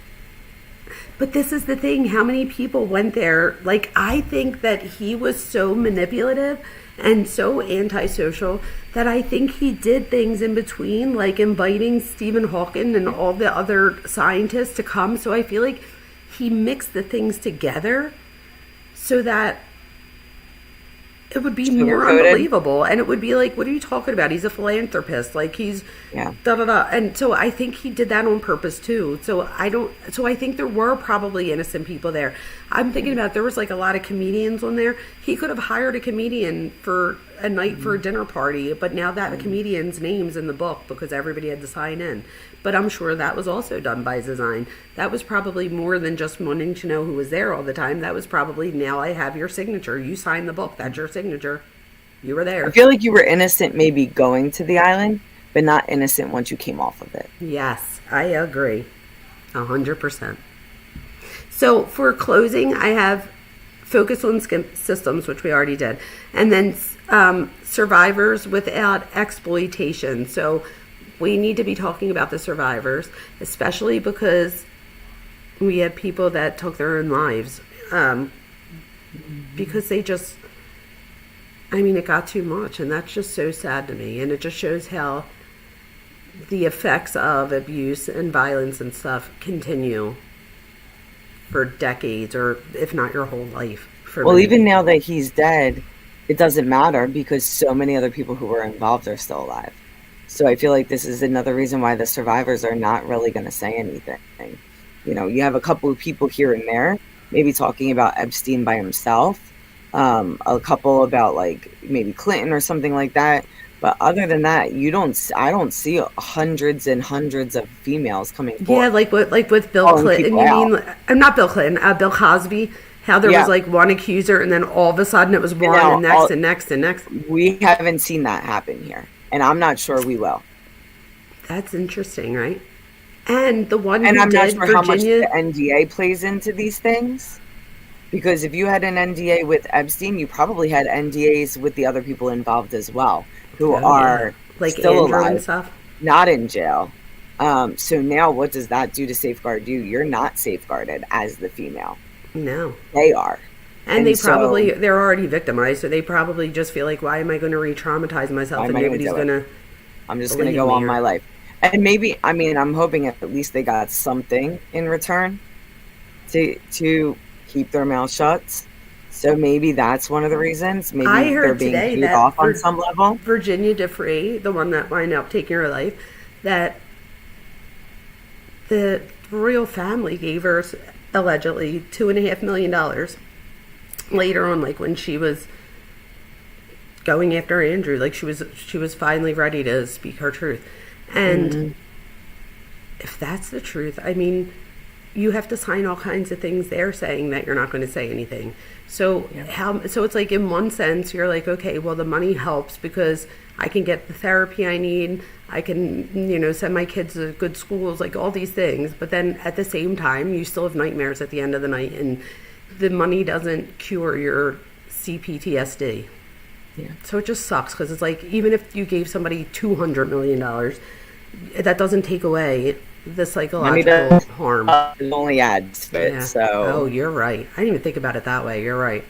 But this is the thing. How many people went there? Like, I think that he was so manipulative and so antisocial that I think he did things in between, like inviting Stephen Hawking and all the other scientists to come. So I feel like he mixed the things together so that it would be more unbelievable. And it would be like, what are you talking about? He's a philanthropist. Like, he's da-da-da. And so I think he did that on purpose too. So I think there were probably innocent people there. I'm thinking about, there was like a lot of comedians on there. He could have hired a comedian for a night for a dinner party, but now that comedian's name's in the book because everybody had to sign in. But I'm sure that was also done by design. That was probably more than just wanting to know who was there all the time. That was probably, now I have your signature. You signed the book. That's your signature. You were there. I feel like you were innocent maybe going to the island, but not innocent once you came off of it. Yes, I agree. 100%. So for closing, I have focus on systems, which we already did. And then survivors without exploitation. So we need to be talking about the survivors, especially because we had people that took their own lives because they just, I mean, it got too much, and that's just so sad to me. And it just shows how the effects of abuse and violence and stuff continue for decades, or if not your whole life. Well, even now that he's dead, it doesn't matter because so many other people who were involved are still alive. So I feel like this is another reason why the survivors are not really going to say anything. You know, you have a couple of people here and there, maybe talking about Epstein by himself, a couple about like maybe Clinton or something like that. But other than that, I don't see hundreds and hundreds of females coming forward. Yeah, like with Bill Clinton. You mean, I'm not Bill Clinton, Bill Cosby. How there was like one accuser, and then all of a sudden it was one, and next and next and next. We haven't seen that happen here, and I'm not sure we will. That's interesting, right? And the one, and I'm not sure Virginia, how much the NDA plays into these things, because if you had an NDA with Epstein, you probably had NDAs with the other people involved as well, who are like still Andrew alive, and stuff, not in jail. So now, what does that do to safeguard you? You're not safeguarded as the female. No, they are. And they probably, they're already victimized, so they probably just feel like, why am I going to re-traumatize myself, and nobody's going to, I'm just going to go on my life. And maybe, I mean, I'm hoping at least they got something in return to keep their mouth shut. So maybe that's one of the reasons. Maybe I heard they're being today paid that off on some level. Virginia Guthrie, the one that wound up taking her life, that the royal family gave her allegedly $2.5 million later on, like when she was going after Andrew, like she was finally ready to speak her truth. And if that's the truth, I mean, you have to sign all kinds of things there saying that you're not going to say anything. So so it's like, in one sense, you're like, okay, well, the money helps because I can get the therapy I need. I can, send my kids to good schools, like all these things. But then at the same time, you still have nightmares at the end of the night, and the money doesn't cure your CPTSD. Yeah. So it just sucks, because it's like, even if you gave somebody $200 million, that doesn't take away the psychological harm. It only adds to it. So. Oh, you're right. I didn't even think about it that way. You're right.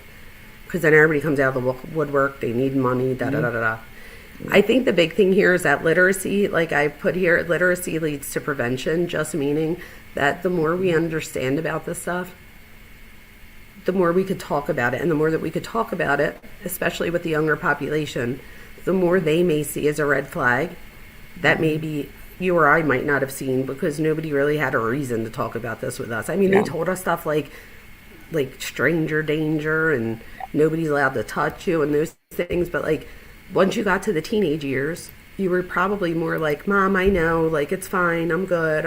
Because then everybody comes out of the woodwork. They need money. I think the big thing here is that literacy, like I put here, literacy leads to prevention, just meaning that the more we understand about this stuff, the more we could talk about it. And the more that we could talk about it, especially with the younger population, the more they may see as a red flag that maybe you or I might not have seen, because nobody really had a reason to talk about this with us. I mean, they told us stuff like stranger danger and nobody's allowed to touch you and those things. But like, once you got to the teenage years, you were probably more like, Mom, I know, like, it's fine. I'm good.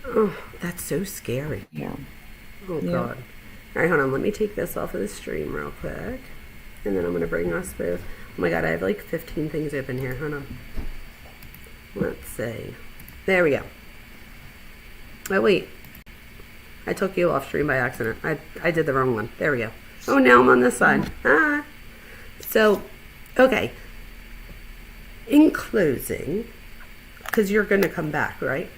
Oh, that's so scary. Yeah. Oh, God. All right, hold on. Let me take this off of the stream real quick. And then I'm going to bring us both. Oh, my God. I have like 15 things open here. Hold on. Let's see. There we go. Oh, wait. I took you off stream by accident. I did the wrong one. There we go. Oh, now I'm on this side. So, okay. In closing, because you're going to come back, right?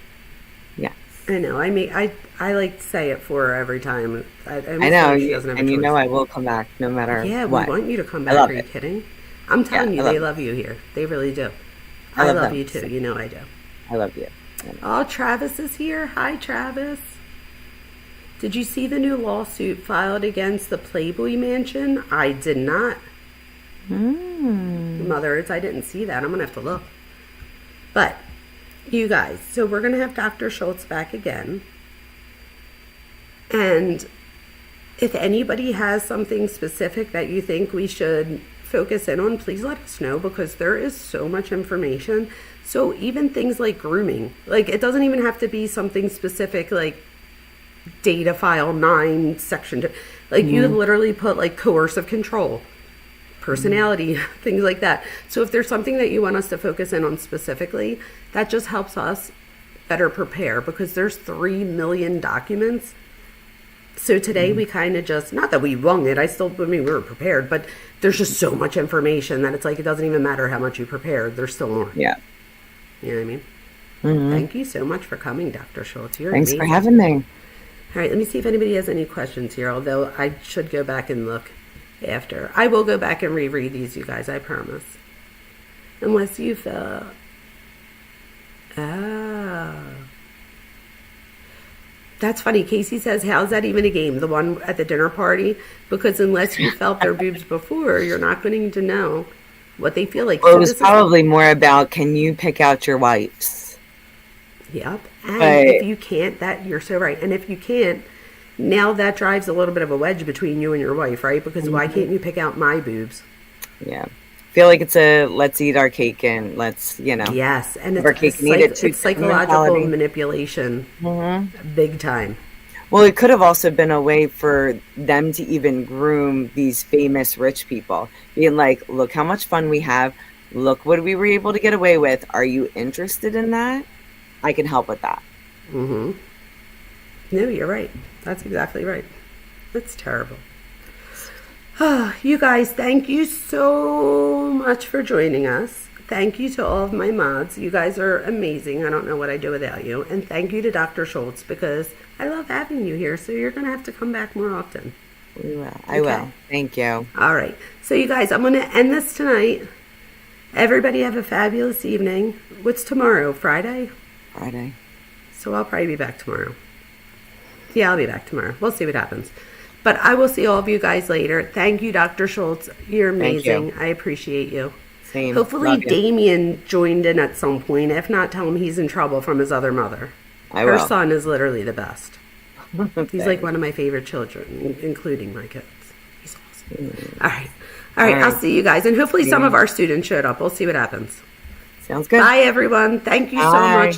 Yeah. I know. I like say it for her every time. I know, she doesn't have a and you choice. know I will come back no matter Yeah, what. we want you to come I back. love Are you it. kidding? I'm telling you, I love they it. love you here. They really do. I I love love them. you too. You know I do. I love you. Oh, Travis is here. Hi, Travis. Did you see the new lawsuit filed against the Playboy Mansion? I did not. Mother, I didn't see that. I'm going to have to look. But, you guys, so we're going to have Dr. Schultz back again. And if anybody has something specific that you think we should focus in on, please let us know, because there is so much information. So even things like grooming, like it doesn't even have to be something specific like data file 9 section 2. Like you literally put like coercive control, personality, things like that. So if there's something that you want us to focus in on specifically, that just helps us better prepare, because there's 3 million documents. So today we kind of just, not that we wrung it, I mean, we were prepared, but there's just so much information that it's like, it doesn't even matter how much you prepared, there's still more. Yeah. You know what I mean? Thank you so much for coming, Dr. Schultz. You're Thanks amazing. for having me. All right, let me see if anybody has any questions here, although I should go back and look after. I will go back and reread these, you guys, I promise. Unless you felt... Oh. That's funny. Casey says, how's that even a game? The one at the dinner party? Because unless you felt their boobs before, you're not going to know what they feel like. Well, So it was this is- probably more about, can you pick out your wifes? Yep. And But- if you can't, that you're so right. And if you can't, now that drives a little bit of a wedge between you and your wife, right? Because why can't you pick out my boobs? Yeah. Feel like it's a let's eat our cake and let's, Yes, and Our cake and eat it too it's psychological mentality. manipulation, big time. Well, it could have also been a way for them to even groom these famous rich people, being like, look how much fun we have. Look what we were able to get away with. Are you interested in that? I can help with that. No, you're right. That's exactly right. That's terrible. You guys, thank you so much for joining us. Thank you to all of my mods. You guys are amazing. I don't know what I'd do without you. And thank you to Dr. Schultz, because I love having you here. So you're going to have to come back more often. I will. Thank you. All right. So you guys, I'm going to end this tonight. Everybody have a fabulous evening. What's tomorrow? Friday? Friday. So I'll probably be back tomorrow. Yeah, I'll be back tomorrow. We'll see what happens. But I will see all of you guys later. Thank you, Dr. Schultz. You're Thank amazing. you. I appreciate you. Same. Hopefully Love you. Damien joined in at some point. If not, tell him he's in trouble from his other mother. I Her will. son is literally the best. He's Okay. like one of my favorite children, including my kids. He's awesome. All right. All right. I'll see you guys. And hopefully some of our students showed up. We'll see what happens. Sounds good. Bye, everyone. Thank you so Bye. much.